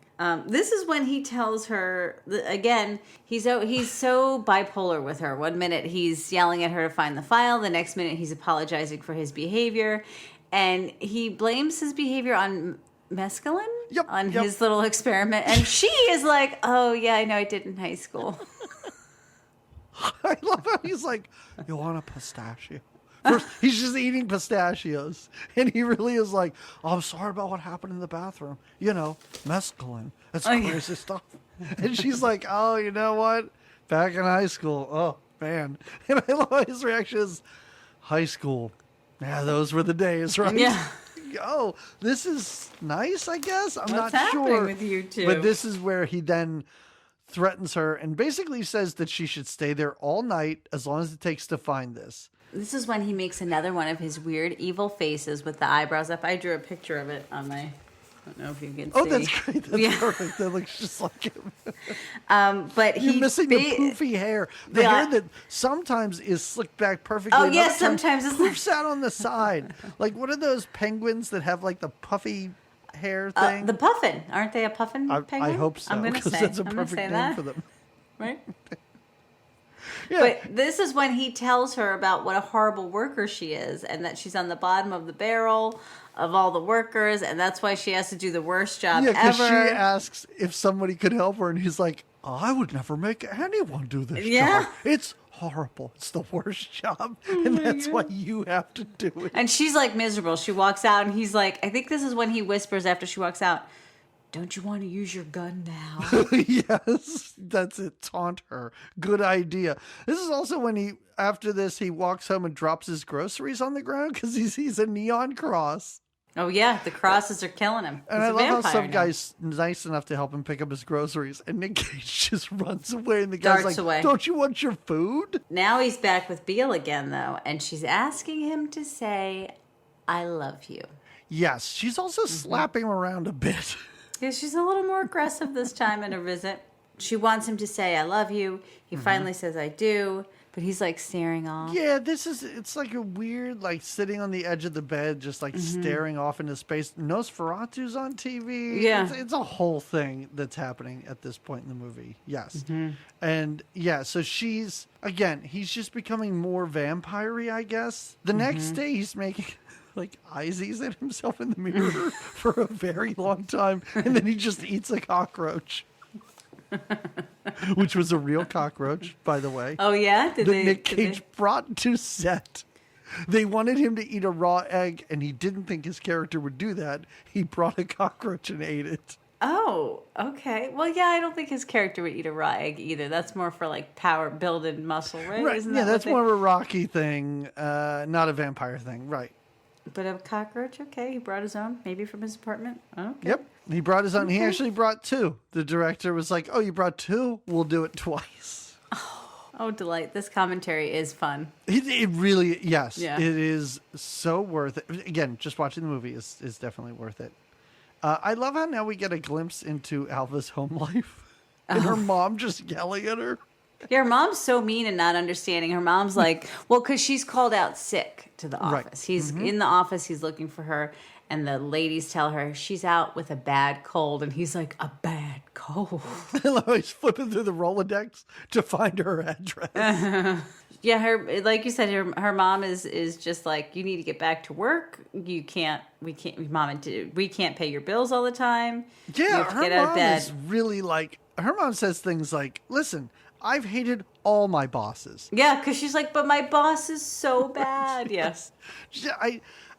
This is when he tells her again. He's so bipolar with her. One minute he's yelling at her to find the file. The next minute he's apologizing for his behavior. And he blames his behavior on mescaline? On his little experiment. And she is like, "Oh, yeah, I know I did in high school." I love how he's like, "You want a pistachio?" First, he's just eating pistachios. And he really is like, "Oh, I'm sorry about what happened in the bathroom. Mescaline. That's crazy stuff." And she's like, "Oh, you know what? Back in high school. Oh, man." And I love how his reaction is, "High school. Yeah, those were the days, right?" Yeah. Oh, this is nice, I guess. I'm What's not sure. happening with you two? But this is where he then threatens her and basically says that she should stay there all night as long as it takes to find this. This is when he makes another one of his weird evil faces with the eyebrows up. I drew a picture of it on my... I don't know if you can see. Oh, that's great. That's perfect. That looks just like him. But You're missing the poofy hair. The hair that sometimes is slicked back perfectly. Oh, yes, sometimes it's poofs out on the side. Like, what are those penguins that have, like, the puffy hair thing? The puffin. Aren't they a puffin penguin? I hope so. I'm going to say. That's a perfect name for them. Right? Yeah. But this is when he tells her about what a horrible worker she is and that she's on the bottom of the barrel of all the workers, and that's why she has to do the worst job ever. Because she asks if somebody could help her, and he's like, "I would never make anyone do this job. It's horrible. It's the worst job, and that's why you have to do it." And she's like miserable. She walks out, and he's like, I think this is when he whispers after she walks out, don't you want to use your gun now? Yes, that's it. Taunt her. Good idea. This is also when after this, he walks home and drops his groceries on the ground because he sees a neon cross. Oh, yeah. The crosses are killing him. And I love how some guy's nice enough to help him pick up his groceries. And Nick Cage just runs away. And the guy's darts like, away. Don't you want your food? Now he's back with Beale again, though. And she's asking him to say, I love you. Yes. She's also slapping him around a bit. Yeah, she's a little more aggressive this time in her visit. She wants him to say, I love you. He finally says, I do. But he's like staring off. Yeah, it's like a weird, like sitting on the edge of the bed, just like staring off into space. Nosferatu's on TV. Yeah. It's a whole thing that's happening at this point in the movie. Yes. And yeah, so he's just becoming more vampire-y, I guess. The next day he's making like eyesies at himself in the mirror for a very long time. And then he just eats a cockroach. Which was a real cockroach, by the way. Oh, yeah? Nick Cage brought to set. They wanted him to eat a raw egg, and he didn't think his character would do that. He brought a cockroach and ate it. Oh, okay. Well, yeah, I don't think his character would eat a raw egg either. That's more for like power building muscle, right? Right. Yeah, that's more of a Rocky thing, not a vampire thing. Right. But a cockroach, okay. He brought his own, maybe from his apartment. Okay. Yep. He brought his own. Okay. He actually brought two. The director was like, oh, you brought two? We'll do it twice. Oh, delight. This commentary is fun. It really, yes. Yeah. It is so worth it. Again, just watching the movie is definitely worth it. I love how now we get a glimpse into Alva's home life. And her mom just yelling at her. Yeah, her mom's so mean and not understanding. Her mom's like, well, because she's called out sick to the office. Right. He's in the office. He's looking for her. And the ladies tell her she's out with a bad cold. And he's like, a bad cold. He's flipping through the Rolodex to find her address. Yeah, like you said, her mom is just like, you need to get back to work. We can't pay your bills all the time. Yeah, her mom is really like, her mom says things like, listen, I've hated all my bosses. Yeah, because she's like, but my boss is so bad. Yes.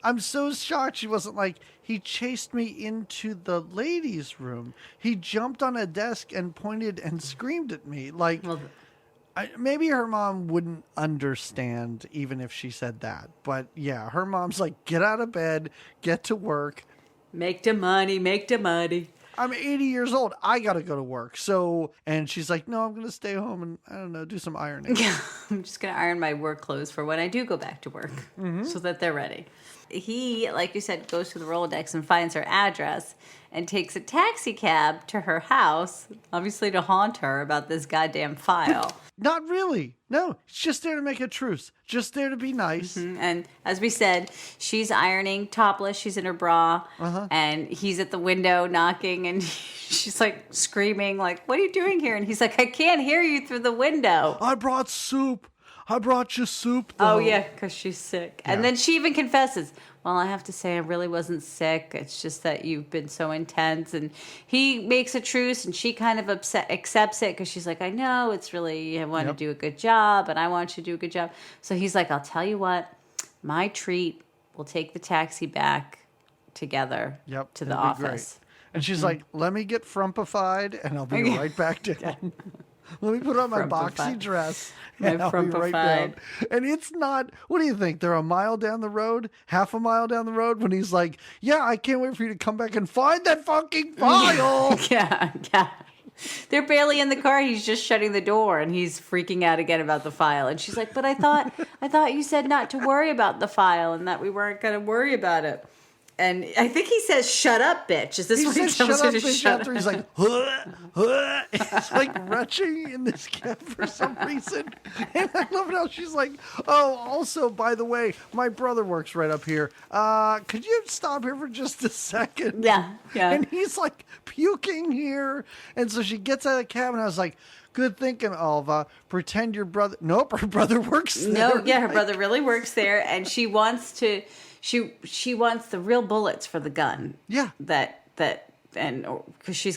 I'm so shocked she wasn't like, he chased me into the ladies' room. He jumped on a desk and pointed and screamed at me. Like, maybe her mom wouldn't understand even if she said that. But yeah, her mom's like, get out of bed, get to work. Make the money. I'm 80 years old. I got to go to work. So, and she's like, no, I'm going to stay home and, I don't know, do some ironing. Yeah, I'm just going to iron my work clothes for when I do go back to work so that they're ready. He, like you said, goes to the Rolodex and finds her address and takes a taxi cab to her house, obviously to haunt her about this goddamn file. Not really. No, it's just there to make a truce. Just there to be nice. And as we said, she's ironing topless. She's in her bra. And he's at the window knocking. And she's like screaming, like, what are you doing here? And he's like, I can't hear you through the window. I brought soup. I brought you soup, though. Oh, yeah, because she's sick. Yeah. And then she even confesses, well, I have to say I really wasn't sick. It's just that you've been so intense. And he makes a truce, and she kind of accepts it because she's like, I know, it's really, I want to do a good job, and I want you to do a good job. So he's like, I'll tell you what, my treat, we'll take the taxi back together to the office. Great. And she's like, let me get frumpified, and I'll be right back down. Let me put on my boxy dress and I'll be right down. And it's not, what do you think? They're a mile down the road, half a mile down the road when he's like, yeah, I can't wait for you to come back and find that fucking file. Yeah. They're barely in the car. He's just shutting the door and he's freaking out again about the file. And she's like, but I thought you said not to worry about the file and that we weren't going to worry about it. And I think he says, shut up, bitch. Is this what he tells her to shut up? He's like, huh. He's like retching in this cab for some reason. And I love how she's like, oh, also, by the way, my brother works right up here. Could you stop here for just a second? Yeah. And he's like puking here. And so she gets out of the cab and I was like, good thinking, Alva. Pretend your brother. Nope, her brother works there. No, yeah, her brother really works there. And she wants to... She wants the real bullets for the gun. Yeah. That and because she's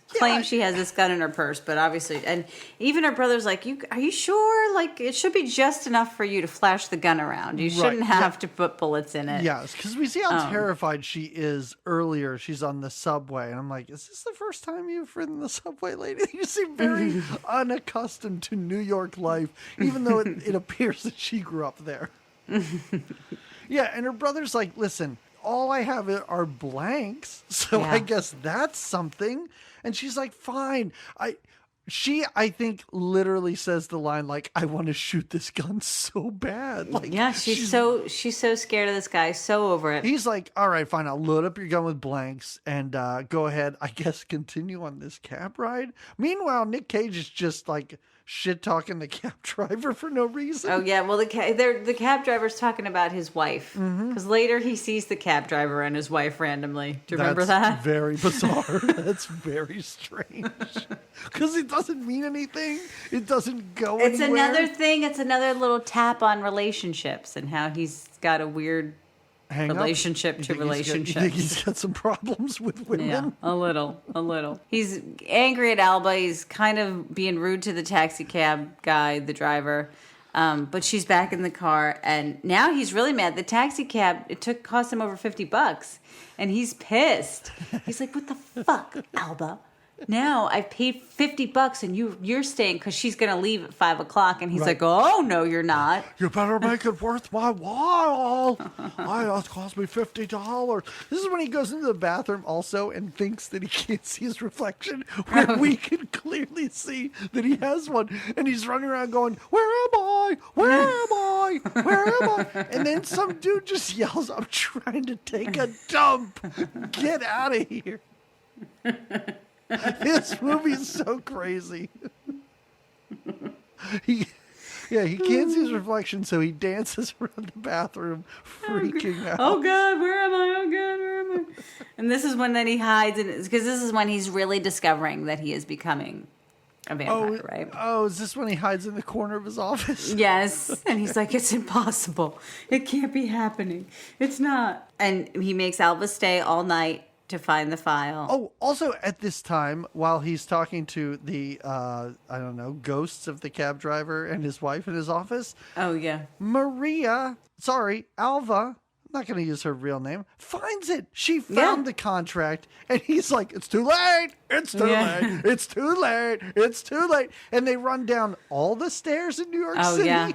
claimed she has this gun in her purse, but obviously, and even her brother's like, are you sure? Like, it should be just enough for you to flash the gun around. You shouldn't have to put bullets in it. Yes, because we see how terrified she is earlier. She's on the subway, and I'm like, is this the first time you've ridden the subway, lady? You seem very unaccustomed to New York life, even though it appears that she grew up there. Yeah, and her brother's like, listen, all I have are blanks, so I guess that's something. And she's like, fine. She, I think, literally says the line like, I want to shoot this gun so bad. Like, yeah, she's so scared of this guy, so over it. He's like, all right, fine, I'll load up your gun with blanks and go ahead, I guess, continue on this cab ride. Meanwhile, Nick Cage is just like shit talking the cab driver for no reason. Oh yeah, well the cab driver's talking about his wife because later he sees the cab driver and his wife randomly. Do you remember that? That's very bizarre. That's very strange because it doesn't mean anything. It doesn't go anywhere. It's another thing. It's another little tap on relationships and how he's got a weird relationship to relationships. You think he's got some problems with women? Yeah, a little. He's angry at Alba. He's kind of being rude to the taxi cab guy, the driver. But she's back in the car, and now he's really mad. The taxi cab cost him over $50, and he's pissed. He's like, "What the fuck, Alba? Now I've paid $50 and you're staying because she's going to leave at 5:00." And he's like, "Oh, no, you're not. You better make it worth my while. It cost me $50. This is when he goes into the bathroom also and thinks that he can't see his reflection, where we can clearly see that he has one. And he's running around going, where am I? Where am I? Where am I? And then some dude just yells, I'm trying to take a dump. Get out of here. This movie is so crazy. He can't see his reflection, so he dances around the bathroom, freaking out. Oh God, where am I? Oh God, where am I? And this is when then he hides, because this is when he's really discovering that he is becoming a vampire, right? Oh, is this when he hides in the corner of his office? Yes, and he's like, it's impossible. It can't be happening. It's not. And he makes Alba stay all night to find the file. Oh, also at this time, while he's talking to the, ghosts of the cab driver and his wife in his office. Oh, yeah. Alva, I'm not going to use her real name, finds it. She found the contract, and he's like, it's too late. It's too late. It's too late. It's too late. And they run down all the stairs in New York City. Yeah.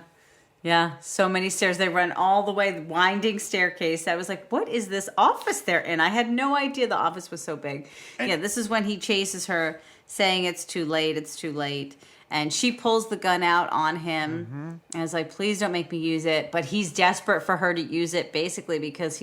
Yeah, so many stairs. They run all the way, the winding staircase. I was like, what is this office they're in? I had no idea the office was so big. And this is when he chases her, saying it's too late, it's too late. And she pulls the gun out on him. And is like, please don't make me use it. But he's desperate for her to use it, basically, because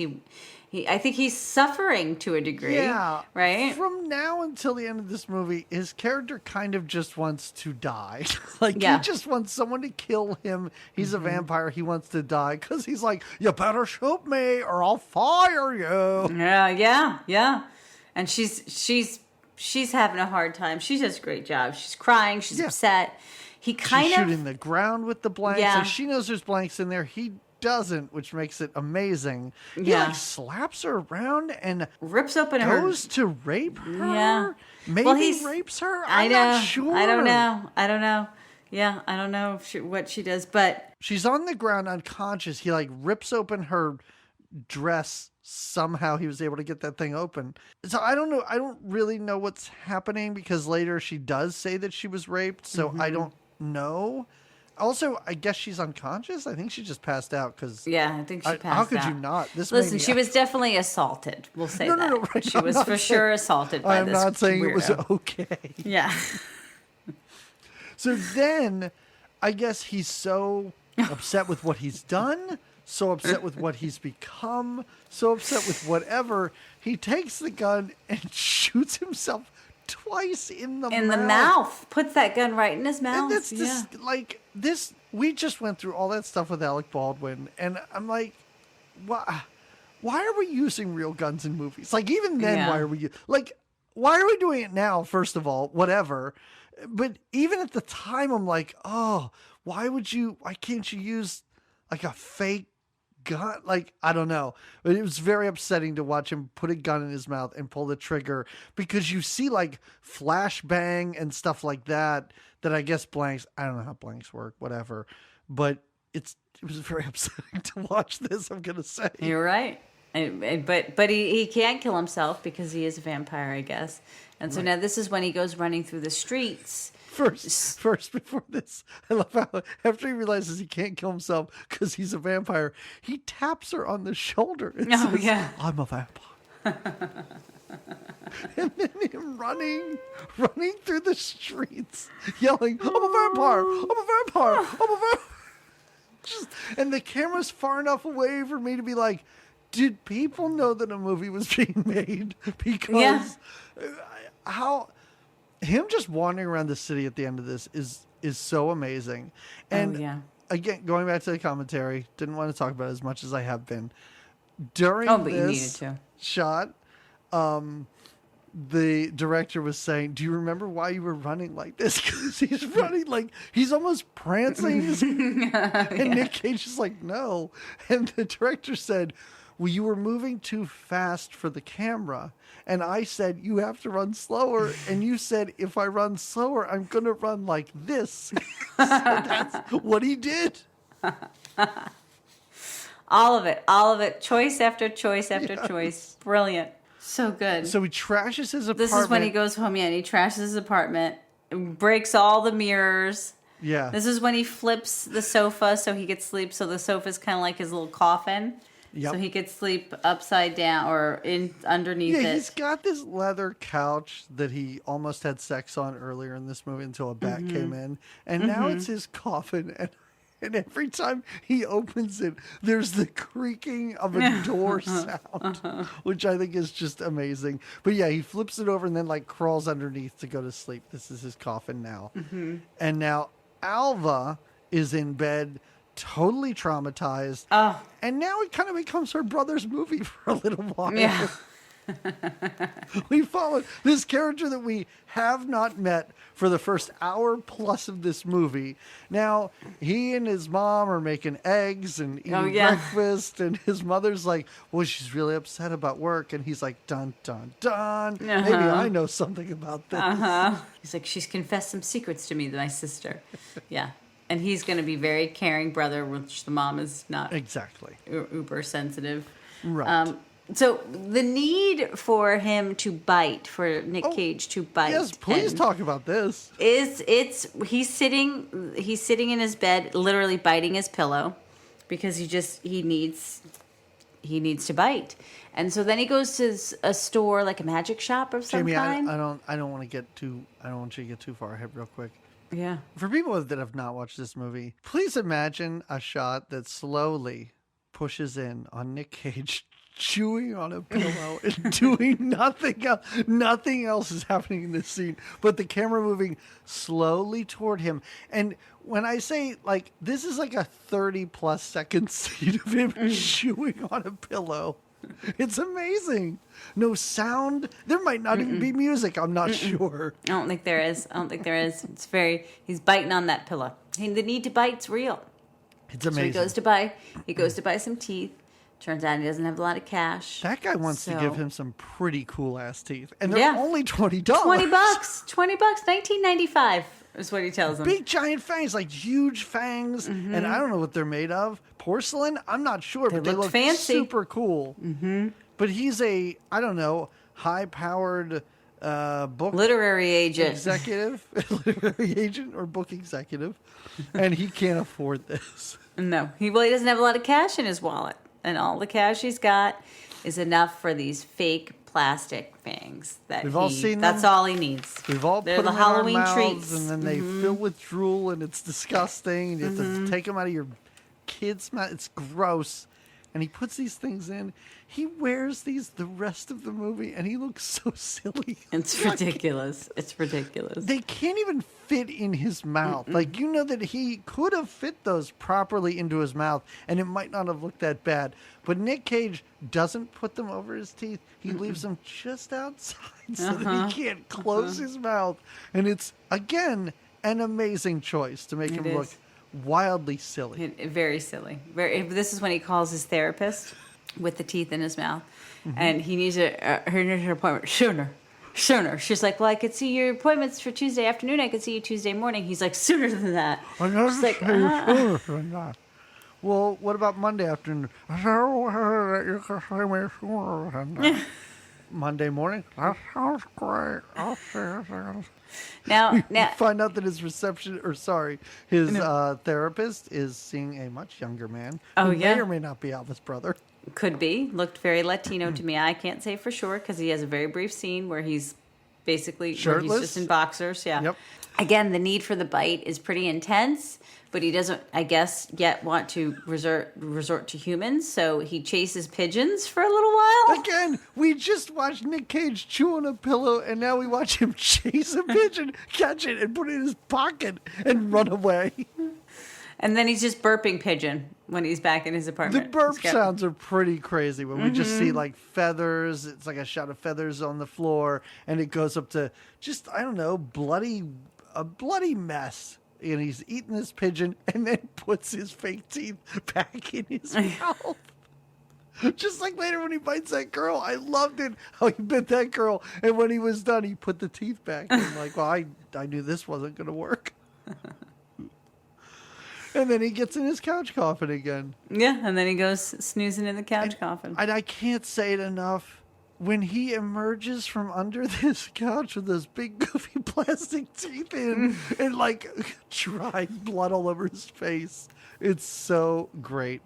I think he's suffering to a degree. Yeah. Right? From now until the end of this movie, his character kind of just wants to die. He just wants someone to kill him. He's a vampire. He wants to die because he's like, you better shoot me or I'll fire you. Yeah. And she's having a hard time. She does a great job. She's crying. She's upset. She's shooting the ground with the blanks. Yeah. And she knows there's blanks in there. He doesn't, which makes it amazing. He slaps her around and rips open goes to rape her. Yeah. Maybe he rapes her. I'm not sure. I don't know. Yeah, I don't know what she does, but she's on the ground unconscious. He rips open her dress. Somehow he was able to get that thing open. So I don't know. I don't really know what's happening because later she does say that she was raped. So I don't know. Also, I guess she's unconscious. I think she just passed out because. Yeah, I think she passed out. How could you not? Listen, she was definitely assaulted. We'll say that. No, right. She was for sure assaulted by this weirdo. I'm not saying it was okay. Yeah. So then, I guess he's so upset with what he's done, so upset with what he's become, so upset with whatever. He takes the gun and shoots himself twice in the mouth. Puts that gun right in his mouth. And that's just this. We just went through all that stuff with Alec Baldwin, and I'm like, why are we using real guns in movies? Even then, why are we why are we doing it now? First of all, whatever. But even at the time, I'm like, oh, why can't you use a fake gun. Like, I don't know. But it was very upsetting to watch him put a gun in his mouth and pull the trigger, because you see like flashbang and stuff like that I guess blanks. I don't know how blanks work, whatever. But it was very upsetting to watch this, I'm going to say. You're right. But he can't kill himself because he is a vampire, I guess. And so now this is when he goes running through the streets. First, before this, I love how after he realizes he can't kill himself because he's a vampire, he taps her on the shoulder and says, yeah. I'm a vampire. And then him running through the streets, yelling, I'm a vampire, I'm a vampire, I'm a vampire. And the camera's far enough away for me to be like, did people know that a movie was being made? Because him just wandering around the city at the end of this is so amazing. And again, going back to the commentary, didn't want to talk about it as much as I have been. During this shot, the director was saying, do you remember why you were running like this? Because he's running like he's almost prancing. And Nick Cage is like, no. And the director said, well, you were moving too fast for the camera. And I said, you have to run slower. And you said, if I run slower, I'm going to run like this. So that's what he did. All of it. Choice after choice after choice. Brilliant. So good. So he trashes his apartment. This is when he goes home, and he trashes his apartment, breaks all the mirrors. Yeah. This is when he flips the sofa so he could sleep. So the sofa's kind of like his little coffin. Yep. So he could sleep upside down or underneath it. Yeah, he's got this leather couch that he almost had sex on earlier in this movie until a bat came in. And now it's his coffin. And every time he opens it, there's the creaking of a door sound, which I think is just amazing. But yeah, he flips it over and then like crawls underneath to go to sleep. This is his coffin now. And now Alva is in bed, totally traumatized. And now it kind of becomes her brother's movie for a little while. Yeah. We followed this character that we have not met for the first hour plus of this movie. Now, he and his mom are making eggs and eating breakfast, and his mother's like, well, she's really upset about work. And he's like, dun, dun, dun. Maybe I know something about this. He's like, she's confessed some secrets to me, my sister. Yeah. And he's going to be very caring brother, which the mom is not exactly uber sensitive. Right. So the need for him to bite, for Nick Cage to bite. Yes, please talk about this. He's sitting in his bed, literally biting his pillow, because he needs to bite. And so then he goes to a store, like a magic shop of some kind. I don't want you to get too far ahead real quick. Yeah. For people that have not watched this movie, please imagine a shot that slowly pushes in on Nick Cage chewing on a pillow and doing nothing else. Nothing else is happening in this scene, but the camera moving slowly toward him. And when I say, like, this is like a 30+ second scene of him chewing on a pillow. It's amazing. No sound. There might not even be music. I'm not sure. I don't think there is. He's biting on that pillow. The need to bite's real. It's amazing. So he goes to buy some teeth. Turns out he doesn't have a lot of cash. That guy wants to give him some pretty cool ass teeth. And they're only $20. $20. $19.95 is what he tells him. Big giant fangs, like huge fangs. And I don't know what they're made of. Porcelain? I'm not sure, but they look fancy. Super cool. But he's a, I don't know, high-powered book literary agent. Literary agent or book executive. And he can't afford this. No. He doesn't have a lot of cash in his wallet. And all the cash he's got is enough for these fake plastic fangs. We've all seen them. That's all he needs. We've all They're put the them Halloween in our mouths, treats. and then they fill with drool, and it's disgusting. And you have to take them out of your kid's mouth. It's gross. And he puts these things in. He wears these the rest of the movie, and he looks so silly. It's ridiculous. It's ridiculous. They can't even fit in his mouth. Like, you know that he could have fit those properly into his mouth, and it might not have looked that bad. But Nick Cage doesn't put them over his teeth. He leaves them just outside so that he can't close his mouth. And it's, again, an amazing choice to make him look wildly silly. Very silly. This is when he calls his therapist with the teeth in his mouth, and he needs her appointment sooner. She's like, well, I could see your appointments for Tuesday afternoon. I could see you Tuesday morning. He's like, sooner than that. She's like, sooner than that. Well, what about Monday afternoon? You can see me sooner than that. Monday morning? That sounds great. I'll see you soon. Now, find out that his therapist is seeing a much younger man who may or may not be Alva's brother. Could be. Looked very Latino to me. I can't say for sure because he has a very brief scene where he's basically shirtless. Where he's just in boxers. Yeah. Yep. Again, the need for the bite is pretty intense, but he doesn't, I guess, yet want to resort to humans. So he chases pigeons for a little while. Again, we just watched Nick Cage chew on a pillow, and now we watch him chase a pigeon, catch it, and put it in his pocket and run away. And then he's just burping pigeon when he's back in his apartment. The burp sounds are pretty crazy when we just see like feathers. It's like a shot of feathers on the floor, and it goes up to just, I don't know, a bloody mess. And he's eating this pigeon and then puts his fake teeth back in his mouth. Just like later when he bites that girl. I loved it how he bit that girl. And when he was done, he put the teeth back. And I'm like, well, I knew this wasn't going to work. And then he gets in his couch coffin again. Yeah, and then he goes snoozing in the couch coffin. And I can't say it enough. When he emerges from under this couch with those big goofy plastic teeth in and like dried blood all over his face, it's so great.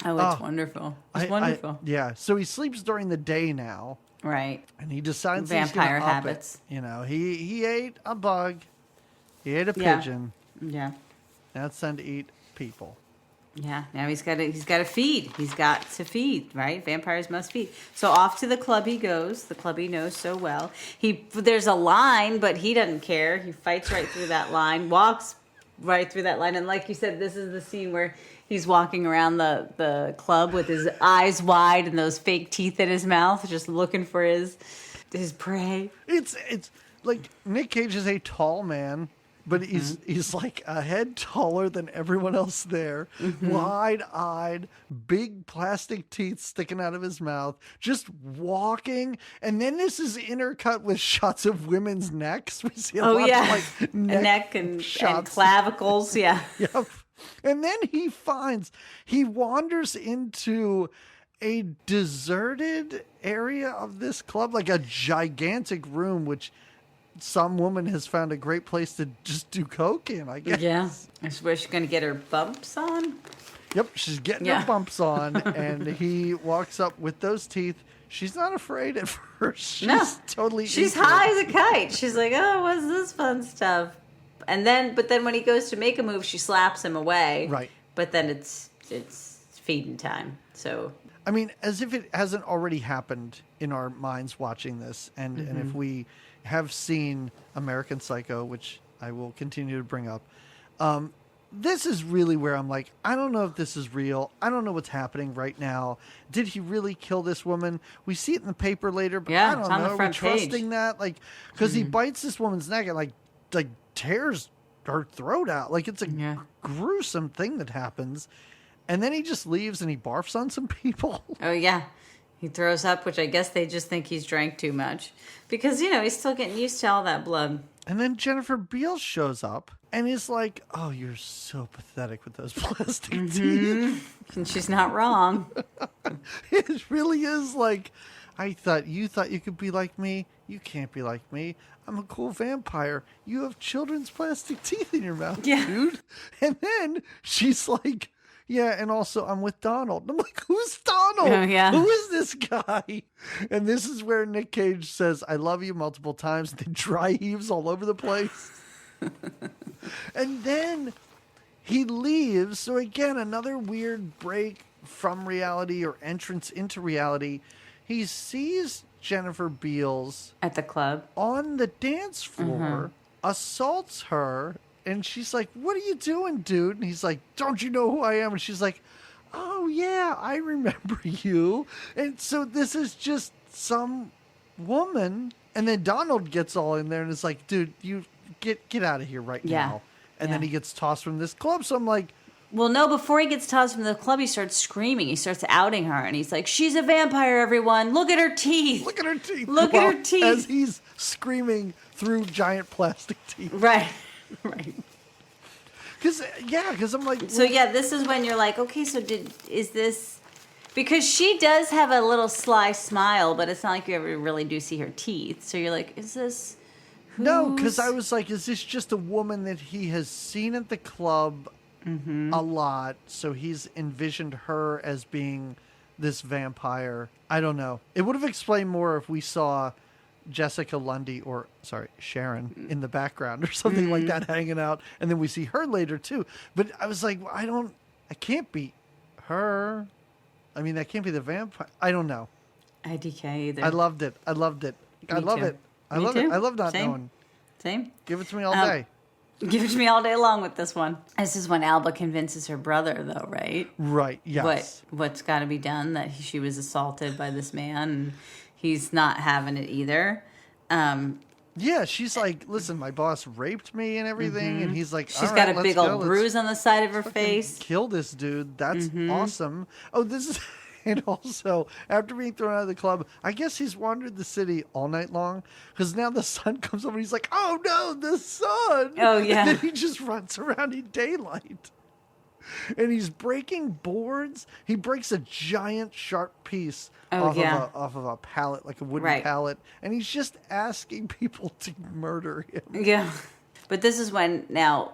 Oh, it's wonderful. It's wonderful. Yeah. So he sleeps during the day now. Right. And he decides vampire he's gonna habits. Up it. You know, he ate a bug. He ate a pigeon. Yeah. Now it's time to eat people. Yeah, now he's got to feed. He's got to feed, right? Vampires must feed. So off to the club he goes. The club he knows so well. There's a line, but he doesn't care. He fights right through that line, walks right through that line, and like you said, this is the scene where he's walking around the club with his eyes wide and those fake teeth in his mouth, just looking for his prey. It's like Nick Cage is a tall man. But he's like a head taller than everyone else there. Wide-eyed, big plastic teeth sticking out of his mouth, just walking. And then this is intercut with shots of women's necks. We see a lot of like neck and clavicles. Yeah. Yep. And then he wanders into a deserted area of this club, like a gigantic room, which some woman has found a great place to just do coke in, I guess. Yeah. That's where she's going to get her bumps on. Yep, she's getting her bumps on, and he walks up with those teeth. She's not afraid at first. She's totally She's high as a kite. She's like, oh, what's this fun stuff? But then when he goes to make a move, she slaps him away. Right. But then it's feeding time. So I mean, as if it hasn't already happened in our minds watching this, and if we have seen American Psycho, which I will continue to bring up, this is really where I'm like, I don't know if this is real. I don't know what's happening right now. Did he really kill this woman? We see it in the paper later, but I don't know. Are we trusting that? Like, because he bites this woman's neck and like tears her throat out. Like, it's a gruesome thing that happens. And then he just leaves and he barfs on some people. Oh, yeah. He throws up, which I guess they just think he's drank too much. Because, he's still getting used to all that blood. And then Jennifer Beals shows up and is like, oh, you're so pathetic with those plastic teeth. And she's not wrong. It really is like, you thought you could be like me. You can't be like me. I'm a cool vampire. You have children's plastic teeth in your mouth, dude. And then she's like, yeah, and also I'm with Donald. And I'm like, who's Donald? Oh, yeah. Who is this guy? And this is where Nick Cage says, I love you multiple times. The dry heaves all over the place. And then he leaves. So again, another weird break from reality or entrance into reality. He sees Jennifer Beals at the club on the dance floor, assaults her. And she's like, what are you doing, dude? And he's like, don't you know who I am? And she's like, oh, yeah, I remember you. And so this is just some woman. And then Donald gets all in there and is like, dude, you get out of here right now. and then he gets tossed from this club. So I'm like, well, no, before he gets tossed from the club, he starts screaming. He starts outing her, and he's like, she's a vampire, everyone. Look at her teeth. Look at her teeth. Look at her teeth. As he's screaming through giant plastic teeth. Right. Right. Because I'm like... So, this is when you're like, okay, so is this... Because she does have a little sly smile, but it's not like you ever really do see her teeth. So you're like, is this... No, because I was like, is this just a woman that he has seen at the club a lot, so he's envisioned her as being this vampire? I don't know. It would have explained more if we saw Jessica Lundy Sharon in the background or something like that hanging out, and then we see her later too. But I was like, I can't be her. I mean, that can't be the vampire. I don't know. IDK either. I loved it. I love it. I love it. I love not knowing. Same. Give it to me all day. Give it to me all day long with this one. This is when Alba convinces her brother, though, right? Right, yes. What's got to be done, that she was assaulted by this man, and he's not having it either. Yeah, she's like, listen, my boss raped me and everything, and he's like, she's got a big old bruise on the side of her face. Kill this dude. That's awesome. Oh, this is... And also, after being thrown out of the club, I guess he's wandered the city all night long, because now the sun comes up and he's like, oh no, the sun! Oh, yeah. And then he just runs around in daylight. And he's breaking boards. He breaks a giant sharp piece off of a pallet, like a wooden pallet. And he's just asking people to murder him. Yeah. But this is when Alba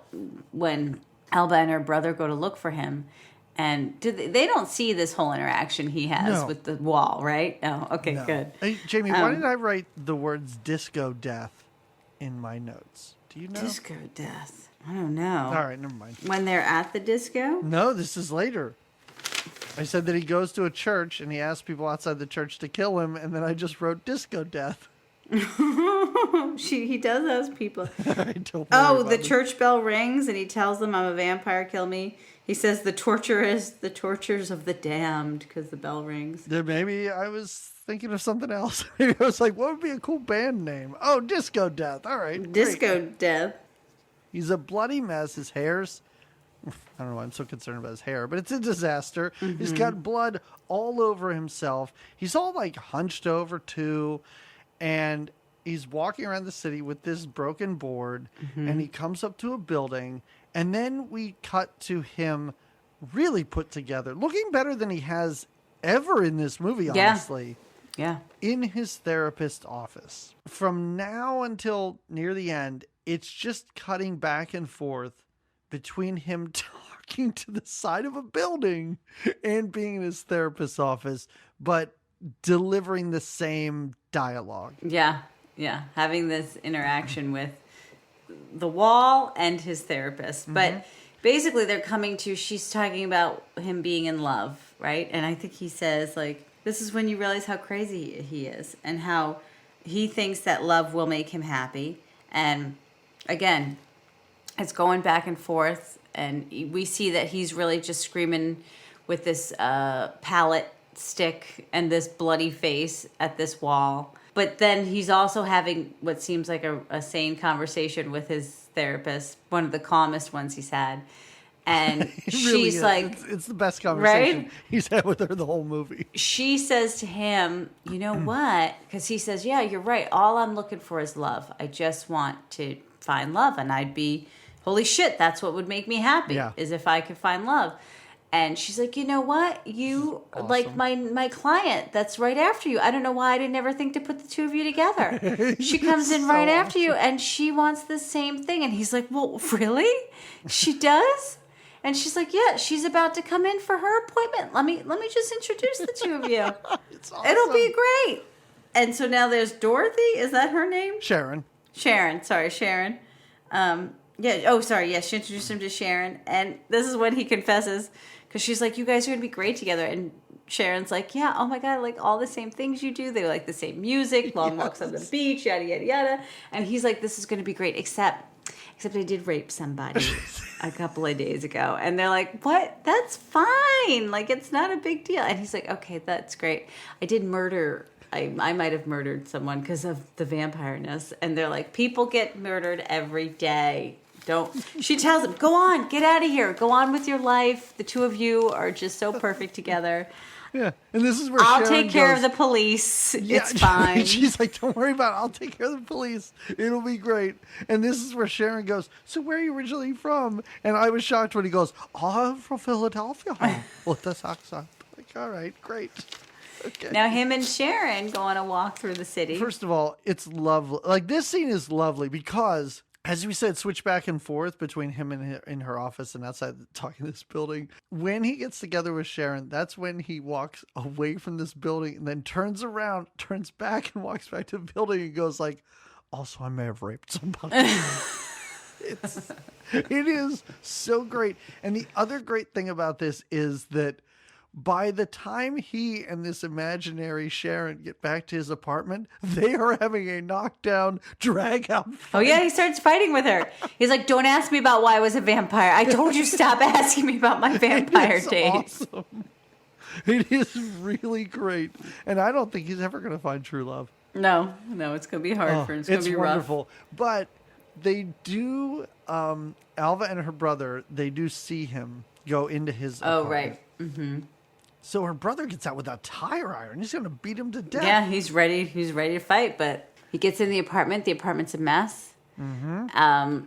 and her brother go to look for him. And they don't see this whole interaction he has with the wall, right? No. Okay, good. Hey, Jamie, why did I write the words disco death in my notes? Do you know? Disco death. I don't know. All right, never mind. When they're at the disco? No, this is later. I said that he goes to a church and he asks people outside the church to kill him, and then I just wrote disco death. He does ask people. The church bell rings and he tells them, I'm a vampire, kill me. He says the tortures of the damned, because the bell rings. Yeah, maybe I was thinking of something else. Maybe I was like, what would be a cool band name? Oh, Disco Death. All right. Disco Death. He's a bloody mess. His hair's... I don't know why I'm so concerned about his hair, but it's a disaster. He's got blood all over himself. He's all like hunched over too. And he's walking around the city with this broken board. And he comes up to a building. And then we cut to him really put together, looking better than he has ever in this movie, honestly. Yeah. In his therapist's office. From now until near the end, it's just cutting back and forth between him talking to the side of a building and being in his therapist's office, but delivering the same dialogue. Yeah. Having this interaction with the wall and his therapist. But basically they're coming to, she's talking about him being in love, right? And I think he says, like, this is when you realize how crazy he is and how he thinks that love will make him happy. And again, it's going back and forth, and we see that he's really just screaming with this pallet stick and this bloody face at this wall. But then he's also having what seems like a sane conversation with his therapist, one of the calmest ones he's had. And she's like... It's the best conversation he's had with her the whole movie. She says to him, you know what? Because he says, yeah, you're right. All I'm looking for is love. I just want to find love. And I'd be, holy shit, that's what would make me happy, is if I could find love. And she's like, you know what? You like my client that's right after you. I don't know why I didn't ever think to put the two of you together. She comes in right after you, and she wants the same thing. And he's like, well, really? She does? And she's like, yeah, she's about to come in for her appointment. Let me just introduce the two of you. It's awesome. It'll be great. And so now there's Dorothy. Is that her name? Sharon. Sorry, Sharon. She introduced him to Sharon. And this is when he confesses, because she's like, you guys are going to be great together. And Sharon's like, yeah, oh my God, I like all the same things you do. They like the same music, long walks on the beach, yada, yada, yada. And he's like, this is going to be great, except I did rape somebody a couple of days ago. And they're like, what? That's fine. Like, it's not a big deal. And he's like, okay, that's great. I did murder. I might have murdered someone because of the vampireness. And they're like, people get murdered every day. Don't. She tells him, go on, get out of here. Go on with your life. The two of you are just so perfect together. Yeah, and this is where I'll Sharon take care goes, of the police. Yeah, it's fine. She's like, don't worry about it. I'll take care of the police. It'll be great. And this is where Sharon goes, so where are you originally from? And I was shocked when he goes, I'm from Philadelphia. With this accent. Like, all right, great. Okay. Now him and Sharon go on a walk through the city. First of all, it's lovely. Like, this scene is lovely because, as we said, switch back and forth between him and in her office and outside talking this building. When he gets together with Sharon, that's when he walks away from this building and then turns around, turns back and walks back to the building and goes like, also, I may have raped somebody. It is so great. And the other great thing about this is that by the time he and this imaginary Sharon get back to his apartment, they are having a knockdown, drag-out fight. Oh, yeah, he starts fighting with her. He's like, don't ask me about why I was a vampire. I told you stop asking me about my vampire days. Awesome. It is really great. And I don't think he's ever going to find true love. No, it's going to be hard for him. It's going to be wonderful. rough. But they do, Alva and her brother, they do see him go into his apartment. Oh, right. Mm-hmm. So her brother gets out with a tire iron. He's going to beat him to death. Yeah, he's ready. He's ready to fight, but he gets in the apartment. The apartment's a mess. Mm-hmm.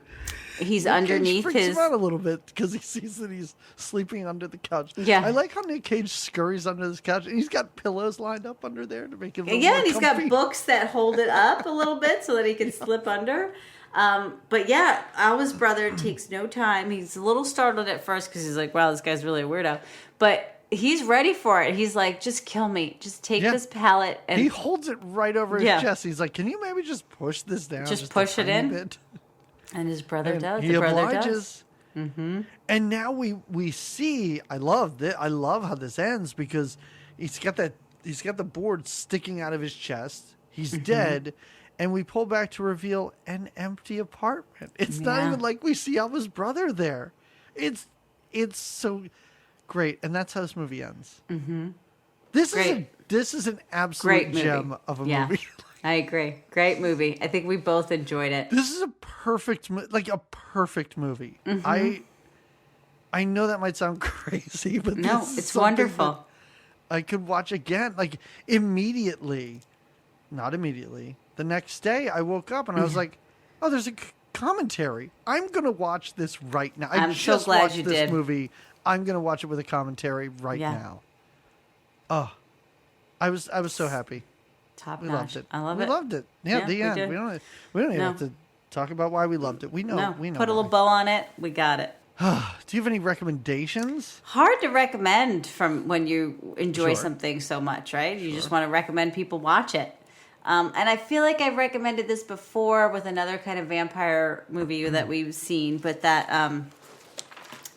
He's underneath Nick Cage freaks his... him out a little bit because he sees that he's sleeping under the couch. Yeah. I like how Nick Cage scurries under this couch, and he's got pillows lined up under there to make him feel Yeah, more and he's comfy. got books that hold it up a little bit so that he can slip under. But yeah, Alva's brother takes no time. He's a little startled at first because he's like, wow, this guy's really a weirdo. But he's ready for it. He's like, just kill me. Just take this pallet. And he holds it right over his chest. He's like, can you maybe just push this down? Just push it in? Bit? And his brother does. He the brother obliges. does. Mm-hmm. And now we see, I love how this ends because he's got the board sticking out of his chest. He's dead. And we pull back to reveal an empty apartment. It's not even like we see Alva's brother there. It's so great. And that's how this movie ends. Mm-hmm. This is an absolute gem of a movie. I agree. Great movie. I think we both enjoyed it. This is a perfect movie. Mm-hmm. I know that might sound crazy, but no, it's wonderful. I could watch again, like immediately. Not immediately. The next day, I woke up and I was like, "Oh, there's a commentary. I'm gonna watch this right now." I'm so glad watched you this did. movie. I'm gonna watch it with a commentary right now. Oh, I was so happy. Top we notch. loved it. I love we it. We loved it. Yeah, the end. We don't even have to talk about why we loved it. We know. We know. Put a little bow on it. We got it. Do you have any recommendations? Hard to recommend from when you enjoy something so much, right? You just want to recommend people watch it. And I feel like I've recommended this before with another kind of vampire movie that we've seen, but that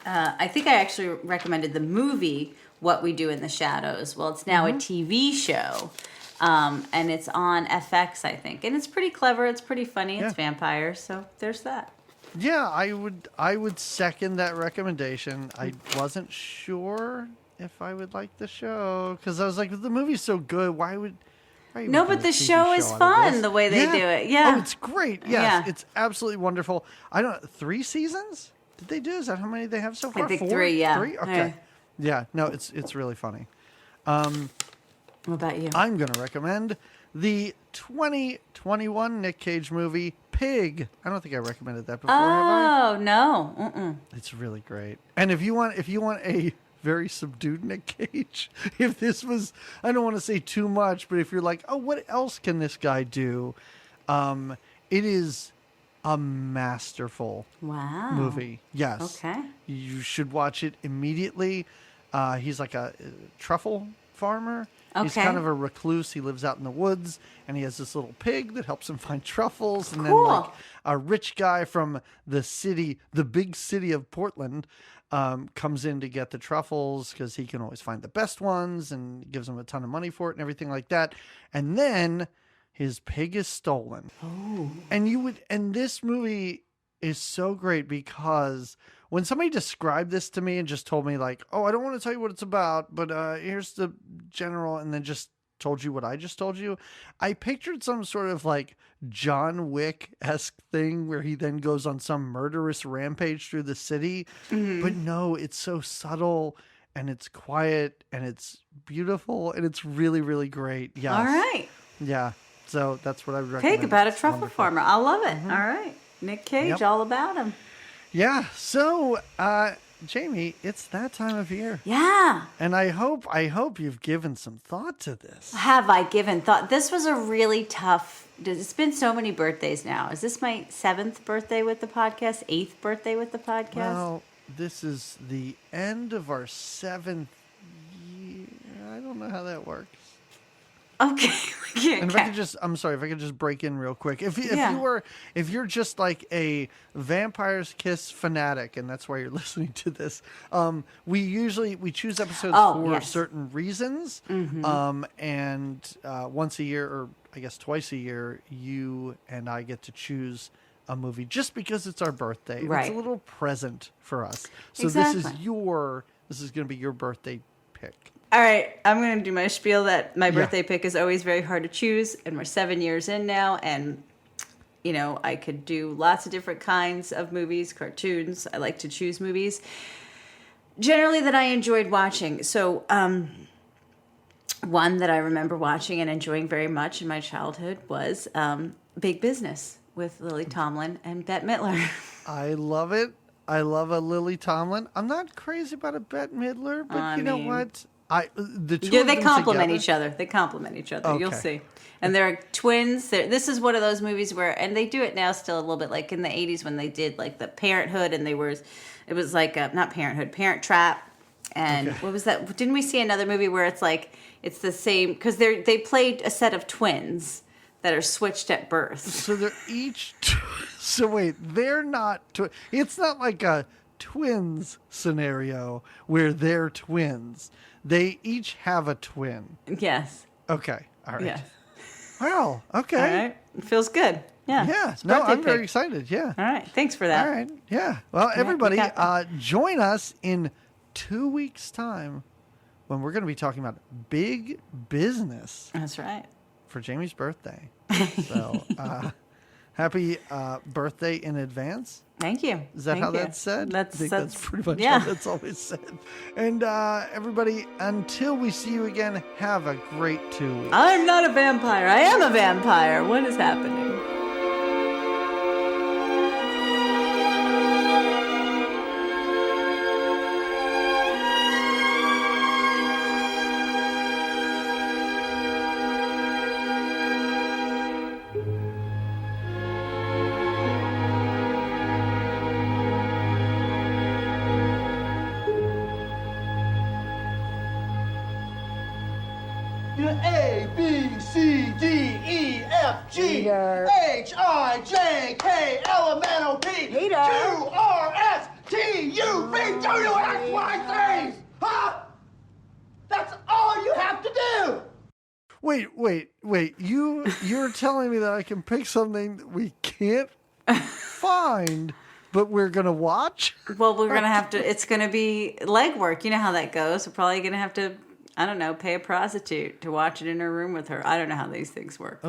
I think I actually recommended the movie What We Do in the Shadows. Well, it's now a TV show, and it's on FX, I think, and it's pretty clever. It's pretty funny. It's vampires, so there's that. Yeah, I would second that recommendation. I wasn't sure if I would like the show because I was like, the movie's so good. Why would no, but the show is fun the way they do it. Yeah. Oh, it's great. Yes, it's absolutely wonderful. 3 seasons? Did they do? Is that how many they have so far? I think 4? 3, yeah. 3? Okay. Yeah, no, it's really funny. What about you? I'm going to recommend the 2021 Nick Cage movie, Pig. I don't think I recommended that before, have I? Oh, no. Mm-mm. It's really great. And if you want a very subdued Nick Cage, if this was, I don't want to say too much, but if you're like, oh, what else can this guy do? It is a masterful movie. Yes. Okay. You should watch it immediately. He's like a truffle farmer. Okay. He's kind of a recluse. He lives out in the woods, and he has this little pig that helps him find truffles. And then like a rich guy from the big city of Portland, comes in to get the truffles because he can always find the best ones and gives him a ton of money for it and everything like that. And then his pig is stolen. Oh. And this movie is so great because when somebody described this to me and just told me like, oh, I don't want to tell you what it's about, but here's the general, and then just told you what I just told you, I pictured some sort of like John Wick-esque thing where he then goes on some murderous rampage through the city. Mm-hmm. But no, it's so subtle and it's quiet and it's beautiful and it's really, really great. Yes. All right. Yeah. So that's what I would recommend. Pig about a truffle farmer. I love it. Mm-hmm. All right. Nick Cage, all about him. Yeah. So, Jamie, it's that time of year. Yeah. And I hope you've given some thought to this. Have I given thought? This was a really tough, it's been so many birthdays now. Is this my 7th birthday with the podcast? 8th birthday with the podcast? Well, this is the end of our 7th year. I don't know how that works. Okay. And if I could just break in real quick. If you're just like a Vampire's Kiss fanatic, and that's why you're listening to this, we choose episodes for certain reasons. Mm-hmm. And once a year, or I guess twice a year, you and I get to choose a movie just because it's our birthday. Right. It's a little present for us. So exactly. This is going to be your birthday pick. All right, I'm going to do my spiel that my birthday pick is always very hard to choose, and we're 7 years in now, and, you know, I could do lots of different kinds of movies, cartoons. I like to choose movies, generally that I enjoyed watching. So, one that I remember watching and enjoying very much in my childhood was Big Business with Lily Tomlin and Bette Mittler. I love it. I love a Lily Tomlin. I'm not crazy about a Bette Midler, but know what? They complement each other. They complement each other. Okay. You'll see. And they're twins. This is one of those movies where, and they do it now still a little bit, like in the 80s when they did like the Parenthood, and it was like not Parenthood, Parent Trap. And what was that? Didn't we see another movie where it's like it's the same because they played a set of twins that are switched at birth. So they're each. So wait, they're not. It's not like a twins scenario where they're twins. They each have a twin. Yes. Okay. All right. Yes. Wow. Okay. All right. It feels good. Yeah. Yeah. No, I'm very excited. Yeah. All right. Thanks for that. All right. Yeah. Well, everybody, join us in 2 weeks' time when we're going to be talking about Big Business. That's right. For Jamie's birthday. So, happy birthday in advance. Thank you. Is that how that's said? That's pretty much how that's always said. And everybody, until we see you again, have a great 2 weeks. I'm not a vampire. I am a vampire. What is happening? A, B, C, D, E, F, G, H, I, J, K, L, M, N, O, P, Q, R, S, T, U, V, W, X, Y, Z. Huh? That's all you have to do. Wait. You're telling me that I can pick something that we can't find, but we're going to watch? Well, we're going to have to, it's going to be legwork. You know how that goes. We're probably going to have to, I don't know, pay a prostitute to watch it in her room with her. I don't know how these things work.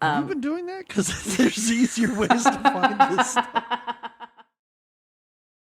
Have you been doing that? Because there's easier ways to find this stuff.